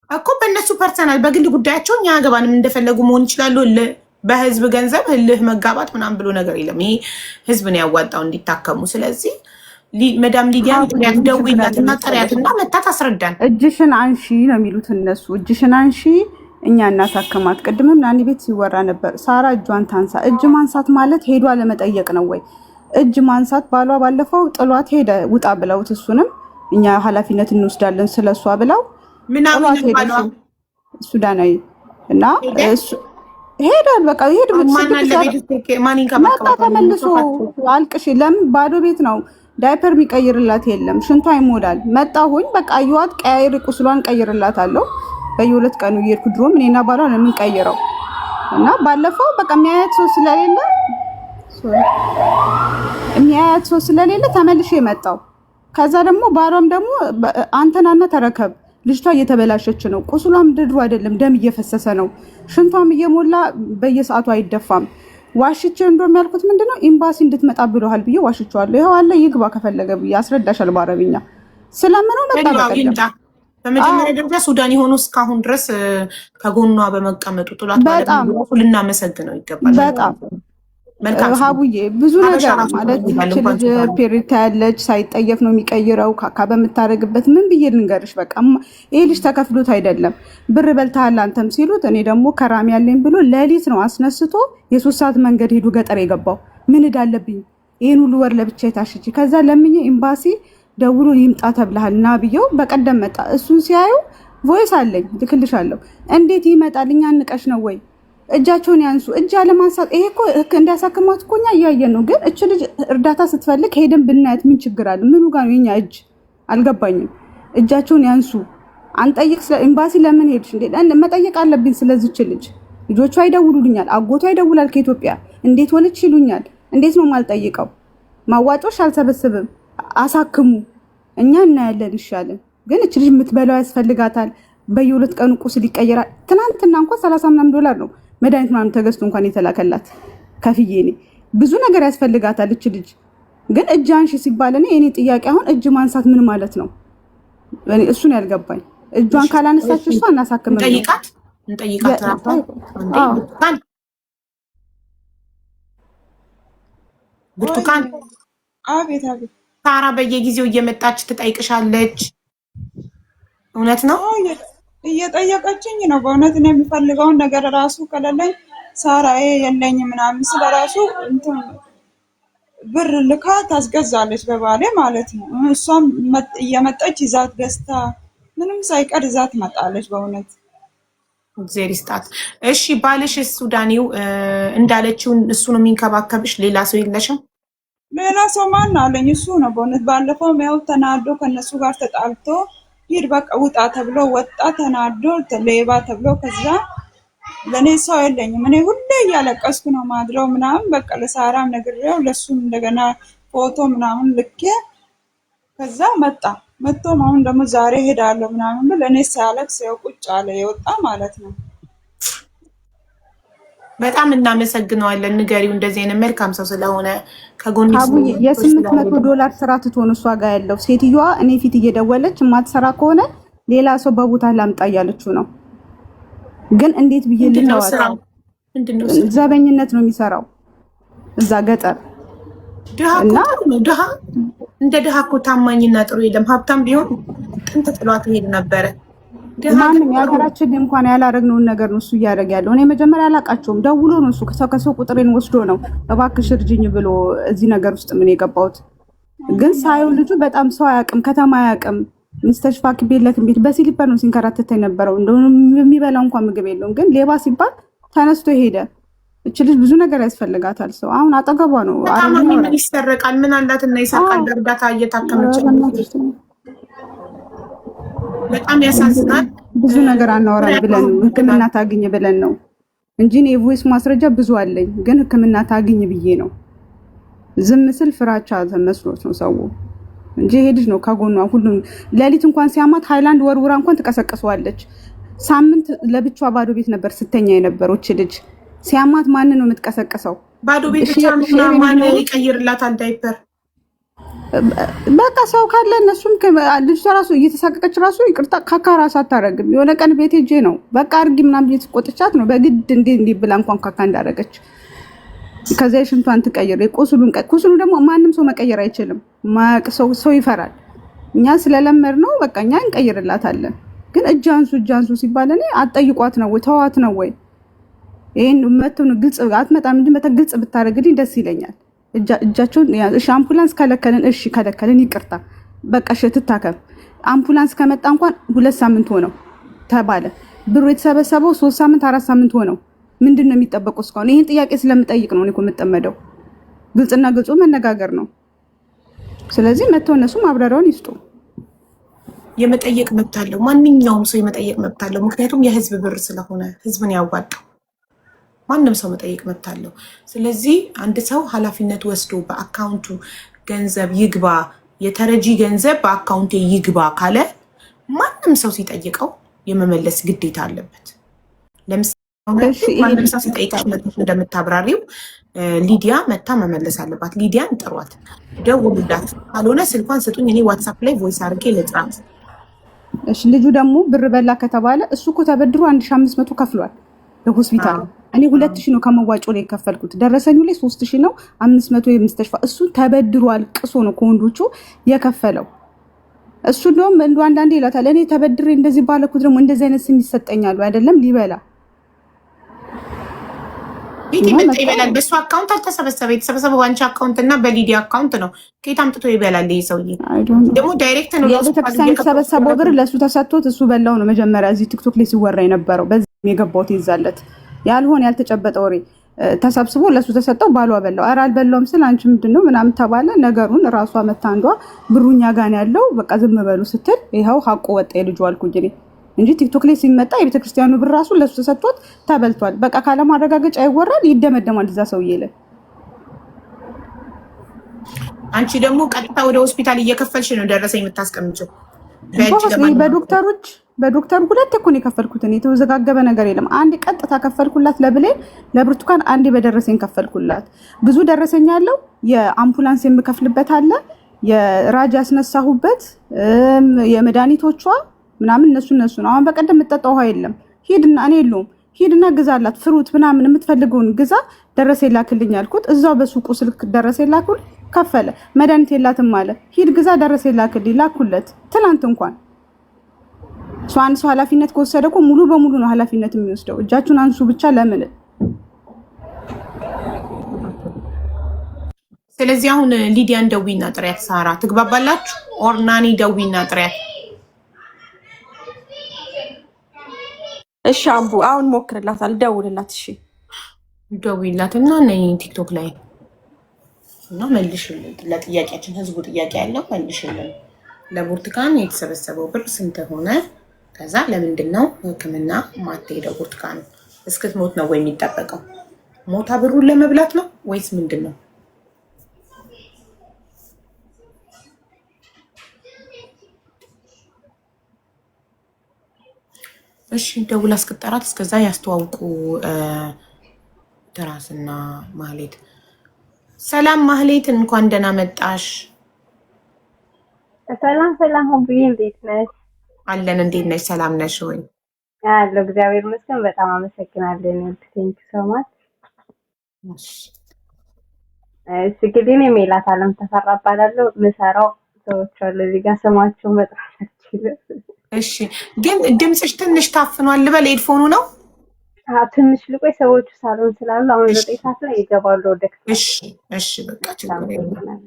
እኮ በእነሱ ፐርሰናል በግል ጉዳያቸው እኛ ያገባንም እንደፈለጉ መሆን ይችላሉ። በህዝብ ገንዘብ እልህ መጋባት ምናምን ብሎ ነገር የለም። ይሄ ህዝብን ያዋጣው እንዲታከሙ። ስለዚህ መዳም ሊዲያ ደውይላትና ጥሪያትና መታ ታስረዳን። እጅሽን አንሺ ነው የሚሉት እነሱ። እጅሽን አንሺ እኛ እናሳክማት። ቅድምም ናኒ ቤት ሲወራ ነበር። ሳራ እጇን ታንሳ። እጅ ማንሳት ማለት ሄዷ ለመጠየቅ ነው ወይ? እጅ ማንሳት ባሏ ባለፈው ጥሏት ሄደ ውጣ ብለውት እሱንም እኛ ኃላፊነት እንወስዳለን ስለሷ ብለው ጥሏት ሄደ። ሱዳናዊ እና ሄዳል። በቃ ሄድ መጣ ተመልሶ አልቅሽ። ለምን ባዶ ቤት ነው። ዳይፐር የሚቀይርላት የለም። ሽንቷ ይሞላል። መጣሁኝ በቃ አየኋት። ቀያይር ቁስሏን ቀይርላታለሁ በየሁለት ቀኑ እየሄድኩ ድሮም እኔና ባሏ ነው የምንቀይረው። እና ባለፈው በቃ የሚያያት ሰው ስለሌለ ተመልሼ መጣሁ። ከዛ ደግሞ ባሏም ደግሞ አንተናና ተረከብ ልጅቷ እየተበላሸች ነው። ቁስሏም ድድሩ አይደለም ደም እየፈሰሰ ነው። ሽንቷም እየሞላ በየሰዓቱ አይደፋም። ዋሽቼ እንደውም ያልኩት ምንድነው ኤምባሲ እንድትመጣ ብለዋል ብዬ ዋሽቼዋለሁ። ይኸው አለ ይግባ ከፈለገ ብዬ አስረዳሻል በአረብኛ ስለምነው መጣ። በመጀመሪያ ደረጃ ሱዳን የሆኑ እስካሁን ድረስ ከጎኗ በመቀመጡ ጥላት በጣም ልናመሰግነው ይገባል። በጣም ሀቡዬ ብዙ ነገር ማለት ልጅ ፔሪታ ያለች ሳይጠየፍ ነው የሚቀይረው። ካካ በምታደርግበት ምን ብዬ ልንገርሽ? በቃ ይሄ ልጅ ተከፍሎት አይደለም ብር በልተሃል አንተም ሲሉት፣ እኔ ደግሞ ከራም ያለኝ ብሎ ሌሊት ነው አስነስቶ የ3 ሰዓት መንገድ ሄዱ ገጠር የገባው። ምን እዳለብኝ ይሄን ሁሉ ወር ለብቻ የታሽጂ። ከዛ ለምኜ ኤምባሲ ደውሎ ይምጣ ተብለሃል እና ብየው በቀደም መጣ። እሱን ሲያዩ ቮይስ አለኝ ልክልሻለሁ። እንዴት ይመጣል? እኛ ንቀሽ ነው ወይ? እጃቸውን ያንሱ። እጅ አለማንሳት ይሄ እኮ እንዲያሳክሟት እኮ እኛ እያየን ነው። ግን እች ልጅ እርዳታ ስትፈልግ ሄደን ብናያት ምን ችግር አለ? ምኑ ጋር ነው የኛ እጅ? አልገባኝም። እጃቸውን ያንሱ። አንጠይቅ። ስለ ኤምባሲ ለምን ሄድሽ እንዴ? መጠየቅ አለብኝ ስለዚች ልጅ። ልጆቿ ይደውሉልኛል፣ አጎቷ ይደውላል ከኢትዮጵያ። እንዴት ሆነች ይሉኛል። እንዴት ነው ማልጠይቀው? ማዋጮሽ አልሰበስብም። አሳክሙ፣ እኛ እናያለን ይሻለን። ግን እች ልጅ የምትበላው ያስፈልጋታል። በየሁለት ቀኑ ቁስል ይቀየራል። ትናንትና እንኳን $30 ነው መድኃኒት ምናምን ተገዝቶ እንኳን የተላከላት ከፍዬ። እኔ ብዙ ነገር ያስፈልጋታል እች ልጅ። ግን እጅ አንሺ ሲባል እኔ ጥያቄ አሁን እጅ ማንሳት ምን ማለት ነው? እሱን ያልገባኝ። እጇን ካላነሳች እሷ እናሳክም እንጠይቃት። ብርቱካን አቤት አቤት። ሳራ በየጊዜው እየመጣች ትጠይቅሻለች። እውነት ነው እየጠየቀችኝ ነው። በእውነት ነው የሚፈልገውን ነገር ራሱ ከሌለኝ ሳራ የለኝ ምናምን ስለራሱ እንትን ብር ልካ ታስገዛለች በባሌ ማለት ነው። እሷም እየመጣች ይዛት ገዝታ ምንም ሳይቀር ይዛት ትመጣለች። በእውነት እግዚአብሔር ይስጣት። እሺ ባልሽ ሱዳኒው እንዳለችው እሱ ነው የሚንከባከብሽ? ሌላ ሰው የለሽም? ሌላ ሰው ማን አለኝ? እሱ ነው በእውነት። ባለፈው ያው ተናዶ ከነሱ ጋር ተጣልቶ ሂድ በቃ ውጣ ተብሎ ወጣ። ተናዶ ሌባ ተብሎ ከዛ ለኔ ሰው የለኝም። እኔ ሁሌ እያለቀስኩ ነው ማድረው ምናምን በቃ ለሳራም ነግሬው ለሱም እንደገና ፎቶ ምናምን ልኬ ከዛ መጥቶም አሁን ደግሞ ዛሬ ሄዳለሁ ምናምን ብሎ ለኔ ሳያለቅስ ያው ቁጭ አለ የወጣ ማለት ነው። በጣም እናመሰግነዋለን። ንገሪው እንደዚህ አይነት መልካም ሰው ስለሆነ ከጎን $800 ስራ ትቶን እሷ ጋር ያለው ሴትዮዋ እኔ ፊት እየደወለች የማትሰራ ከሆነ ሌላ ሰው በቦታ ላምጣ እያለችው ነው። ግን እንዴት ብዬ ልተዋት? ዘበኝነት ነው የሚሰራው እዛ ገጠር። ድሃ እንደ ድሃ እኮ ታማኝና ጥሩ የለም። ሀብታም ቢሆን ጥንት ጥሏት ሄድ ነበረ። ማንም የሀገራችን እንኳን ያላረግነውን ነገር ነው እሱ እያደረገ ያለው። እኔ መጀመሪያ አላውቃቸውም። ደውሎ ነው እሱ ከሰው ቁጥሬን ወስዶ ነው እባክሽ እርጅኝ ብሎ እዚህ ነገር ውስጥ ምን የገባሁት። ግን ሳየው ልጁ በጣም ሰው አያውቅም፣ ከተማ አያውቅም። ምስተሽፋ ቤለክም ቤት በሲሊፐር ነው ሲንከራተት የነበረው። እንደውም የሚበላው እንኳን ምግብ የለውም። ግን ሌባ ሲባል ተነስቶ ሄደ። እች ልጅ ብዙ ነገር ያስፈልጋታል። ሰው አሁን አጠገቧ ነው። ምን ይሰረቃል? ምን አላትና ይሰርቃል? በእርዳታ እየታከመች በጣም ያሳዝናል። ብዙ ነገር አናወራል ብለን ሕክምና ታግኝ ብለን ነው እንጂ እኔ የቮይስ ማስረጃ ብዙ አለኝ። ግን ሕክምና ታግኝ ብዬ ነው ዝም ስል ፍራቻ መስሎት ነው ሰው እንጂ ሄድሽ ነው ከጎኗ ሁሉም። ሌሊት እንኳን ሲያማት ሃይላንድ ወርውራ እንኳን ትቀሰቅሰዋለች። ሳምንት ለብቻዋ ባዶ ቤት ነበር ስተኛ የነበረች ልጅ። ሲያማት ማንን ነው የምትቀሰቅሰው? ባዶ ቤት ብቻ ማን ይቀይርላታል ዳይፐር? በቃ ሰው ካለ እነሱም ልጅቷ ራሱ እየተሳቀቀች ራሱ ይቅርታ ካካ ራሱ አታረግም። የሆነ ቀን ቤት ሄጄ ነው በቃ አርጊ ምናምን እየተቆጥቻት ነው በግድ እንዴ ብላ እንኳን ካካ እንዳረገች ከዛ ሽንቷን ትቀይር። ቁስሉ ደግሞ ማንም ሰው መቀየር አይችልም። ሰው ይፈራል። እኛ ስለለመድ ነው በቃ እኛ እንቀይርላታለን። ግን እጅ አንሱ ሲባል እኔ አትጠይቋት ነው ወይ ተዋት ነው ወይ? ይሄን መተው ነው ግልጽ አትመጣም እንጂ ግልጽ ብታረግልኝ ደስ ይለኛል። እጃቸውን እሺ አምቡላንስ ከለከልን፣ እሺ ከለከልን ይቅርታ በቃ እሺ ትታከም። አምቡላንስ ከመጣ እንኳን 2 ሳምንት ሆነው ተባለ። ብሩ የተሰበሰበው 3 ሳምንት 4 ሳምንት ሆነው ምንድነው የሚጠበቀው እስካሁን? ይሄን ጥያቄ ስለምጠይቅ ነው እኔ እኮ የምጠመደው። ግልጽና ግልጹ መነጋገር ነው። ስለዚህ መተው እነሱ ማብራሪያውን ይስጡ። የመጠየቅ መብት አለው። ማንኛውም ሰው የመጠየቅ መብት አለው። ምክንያቱም የህዝብ ብር ስለሆነ ህዝብን ያዋጣው ማንም ሰው መጠየቅ መብት አለው። ስለዚህ አንድ ሰው ኃላፊነት ወስዶ በአካውንቱ ገንዘብ ይግባ፣ የተረጂ ገንዘብ በአካውንቴ ይግባ ካለ ማንም ሰው ሲጠይቀው የመመለስ ግዴታ አለበት። ለምሳሌ ማንም ሰው ሲጠይቅሽ እንደምታብራሪው ሊዲያ መታ መመለስ አለባት። ሊዲያን ጥሯት፣ ደውሉላት። ካልሆነ ስልኳን ስጡኝ፣ እኔ ዋትሳፕ ላይ ቮይስ አድርጌ ልጥራት። እሺ ልጁ ደግሞ ብር በላ ከተባለ እሱ እኮ ተበድሮ 1500 ከፍሏል ለሆስፒታል። እኔ 2000 ነው ከመዋጮ ላይ የከፈልኩት። ደረሰኙ ላይ 3000 ነው 500 የምስተሽፋ እሱ ተበድሯል። ቅሶ ነው ከወንዶቹ የከፈለው። እሱ እንደውም እንዱ አንዳንዴ ይላታል እኔ ተበድሬ እንደዚህ ባለኩት ደግሞ እንደዚህ አይነት ስም ይሰጠኛል አይደለም ሊበላ ቤት መጣ ይበላል። በሱ አካውንት አልተሰበሰበ። የተሰበሰበው ባንቺ አካውንት እና በሊዲያ አካውንት ነው። ከየት አምጥቶ ይበላል ይሄ ሰውዬ? ደግሞ ዳይሬክት ነው ለቤተክርስቲያን የተሰበሰበው ብር ለሱ ተሰጥቶት እሱ በላው ነው መጀመሪያ እዚህ ቲክቶክ ላይ ሲወራ የነበረው። በዚህ የገባው ትይዛለት ያልሆነ ያልተጨበጠ ወሬ ተሰብስቦ ለሱ ተሰጠው። ባሏ በላው። ኧረ አልበላውም ስል አንቺ ምንድነው ምናምን ተባለ። ነገሩን ራሷ መታ አንዷ ብሩኛ ጋር ያለው በቃ ዝም በሉ ስትል ይኸው ሀቁ ወጣ የልጁ አልኩኝ እኔ እንጂ ቲክቶክ ላይ ሲመጣ የቤተክርስቲያኑ ብር ራሱ ለሱ ተሰጥቶት ተበልቷል። በቃ ካለ ማረጋገጫ ይወራል፣ ይደመደማል እዛ ሰውዬ ላይ። አንቺ ደግሞ ቀጥታ ወደ ሆስፒታል እየከፈልሽ ነው ደረሰኝ የምታስቀምጪው። በዶክተሩ ሁለት እኮ ነው የከፈልኩት እኔ። የተወዘጋገበ ነገር የለም። አንድ ቀጥታ ከፈልኩላት ለብሌን፣ ለብርቱካን አንዴ በደረሰኝ ከፈልኩላት። ብዙ ደረሰኝ ያለው የአምቡላንስ የምከፍልበት አለ፣ የራጅ ያስነሳሁበት፣ የመድኃኒቶቿ ምናምን እነሱ ነው። አሁን በቀደም የምጠጣው ውሃ የለም። ሂድና እኔ የለውም ሂድና ግዛላት ፍሩት ምናምን የምትፈልገውን ግዛ ደረሰኝ ላክልኝ አልኩት። እዛው በሱቁ ስልክ ደረሰኝ ላኩል ከፈለ። መድኃኒት የላትም አለ። ሂድ ግዛ ደረሰኝ ላክልኝ ላኩለት። ትናንት እንኳን ሰው አንድ ሰው ኃላፊነት ከወሰደ እኮ ሙሉ በሙሉ ነው ኃላፊነት የሚወስደው። እጃችሁን አንሱ ብቻ ለምን? ስለዚህ አሁን ሊዲያን ደዊና ጥሪያት። ሳራ ትግባባላችሁ? ኦርናኒ ደዊና ጥሪያት። እሺ አምቡ አሁን ሞክርላታል፣ ደውልላት። እሺ ደውይላት እና ነይ ቲክቶክ ላይ እና መልሽልን ለጥያቄያችን። ህዝቡ ጥያቄ ያለው መልሽልን። ለብርቱካን የተሰበሰበው ብር ስንት ሆነ? ከዛ ለምንድን ነው ሕክምና ማትሄደው? ብርቱካን እስክትሞት ነው ወይ የሚጠበቀው? ሞታ ብሩን ለመብላት ነው ወይስ ምንድን ነው? እሺ ደውላ እስክጠራት እስከዛ ያስተዋውቁ ትራስና ማህሌት። ሰላም ማህሌት፣ እንኳን ደህና መጣሽ። ሰላም ሁብዬ፣ እንዴት ነሽ? አለን። እንዴት ነሽ? ሰላም ነሽ ወይ? አለሁ እግዚአብሔር ይመስገን። በጣም አመሰግናለሁ። ቴንክ ዩ ሶ ማች። እሺ እንግዲህ እኔ ሜላት አለም ተፈራ እባላለሁ። ምሰራው ሰዎች አሉ እዚህ ጋር ስማቸው መጥራት አልችልም። እሺ ግን ድምፅሽ ትንሽ ታፍኗል ልበል። ኤድፎኑ ነው? ትንሽ ልቆይ፣ ሰዎቹ ሳሎን ስላሉ አሁን 9 ሰዓት ላይ ይገባሉ ወደ ክፍል። እሺ በቃ ችግር የለም።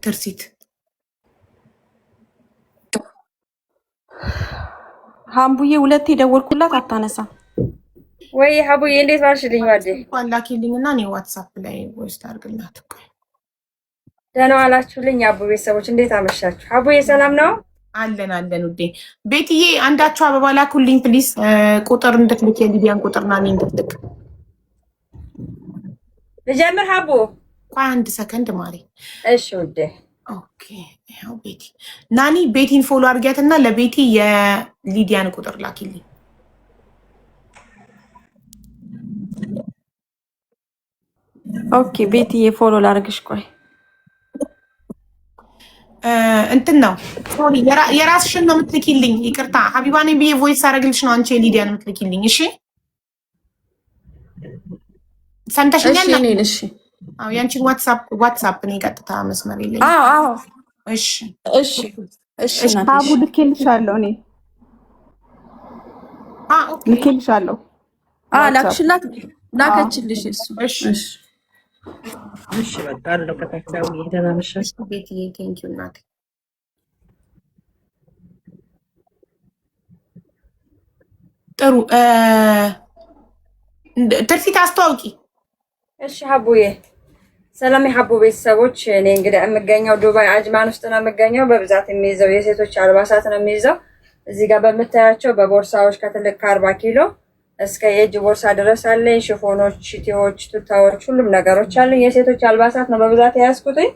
ትርሲት ሀምቡዬ ሁለቴ ደወልኩላት አታነሳ። ወይ ሀቡዬ እንዴት ዋልሽልኝ? ዋዴ እንኳን ላኪልኝና እኔ ዋትሳፕ ላይ ቮይስ ታርግላት እኮ። ደህና ዋላችሁልኝ? አቡ ቤተሰቦች እንዴት አመሻችሁ? ሀቡዬ ሰላም ነው? አለን ውዴ። ቤትዬ አንዳችሁ አበባ ላኩልኝ ፕሊስ። ቁጥር እንድትልክ የሊዲያን ቁጥርና እኔ እንድትልክ ልጀምር ሀቡ? ቆይ አንድ ሰከንድ ማሪ። እሺ ውዴ። ኦኬ ያው ቤቲ ናኒ ቤቲን ፎሎ አድርጊያትና ለቤቲ የሊዲያን ቁጥር ላኪልኝ። ኦኬ ቤትዬ ፎሎ ላርግሽ። ቆይ እንትን ነው ሶሪ፣ የራስሽን ነው የምትልኪልኝ። ይቅርታ ሀቢባ ነኝ ብዬ ቮይስ አደረግልሽ ነው አንቺ የሊዲያን የምትልኪልኝ። እሺ ሰምተሽኛል? እሺ አዎ ያንቺን ዋትስአፕ ነው ቀጥታ መስመር የለኝ። አዎ እሺ ሀቡ ልኬልሻለሁ። እኔ ልኬልሻለሁ። ላክሽላት? ላከችልሽ እሱ። እሺ በቃ አለው ከተካው እየተናመሻሽ ቤትዬ ቴንክ ዩ እናቴ። ጥሩ ትርፊት አስተዋውቂ። እሺ ሀቡዬ፣ ሰላም የሀቡ ቤተሰቦች። እኔ እንግዲህ የምገኘው ዱባይ አጅማን ውስጥ ነው የምገኘው። በብዛት የሚይዘው የሴቶች አልባሳት ነው የሚይዘው። እዚህ ጋር በምታያቸው በቦርሳዎች ከትልቅ ከ40 ኪሎ እስከ የእጅ ቦርሳ ድረስ አለኝ። ሽፎኖች፣ ሽቲዎች፣ ቱታዎች፣ ሁሉም ነገሮች አሉኝ። የሴቶች አልባሳት ነው በብዛት የያዝኩትኝ።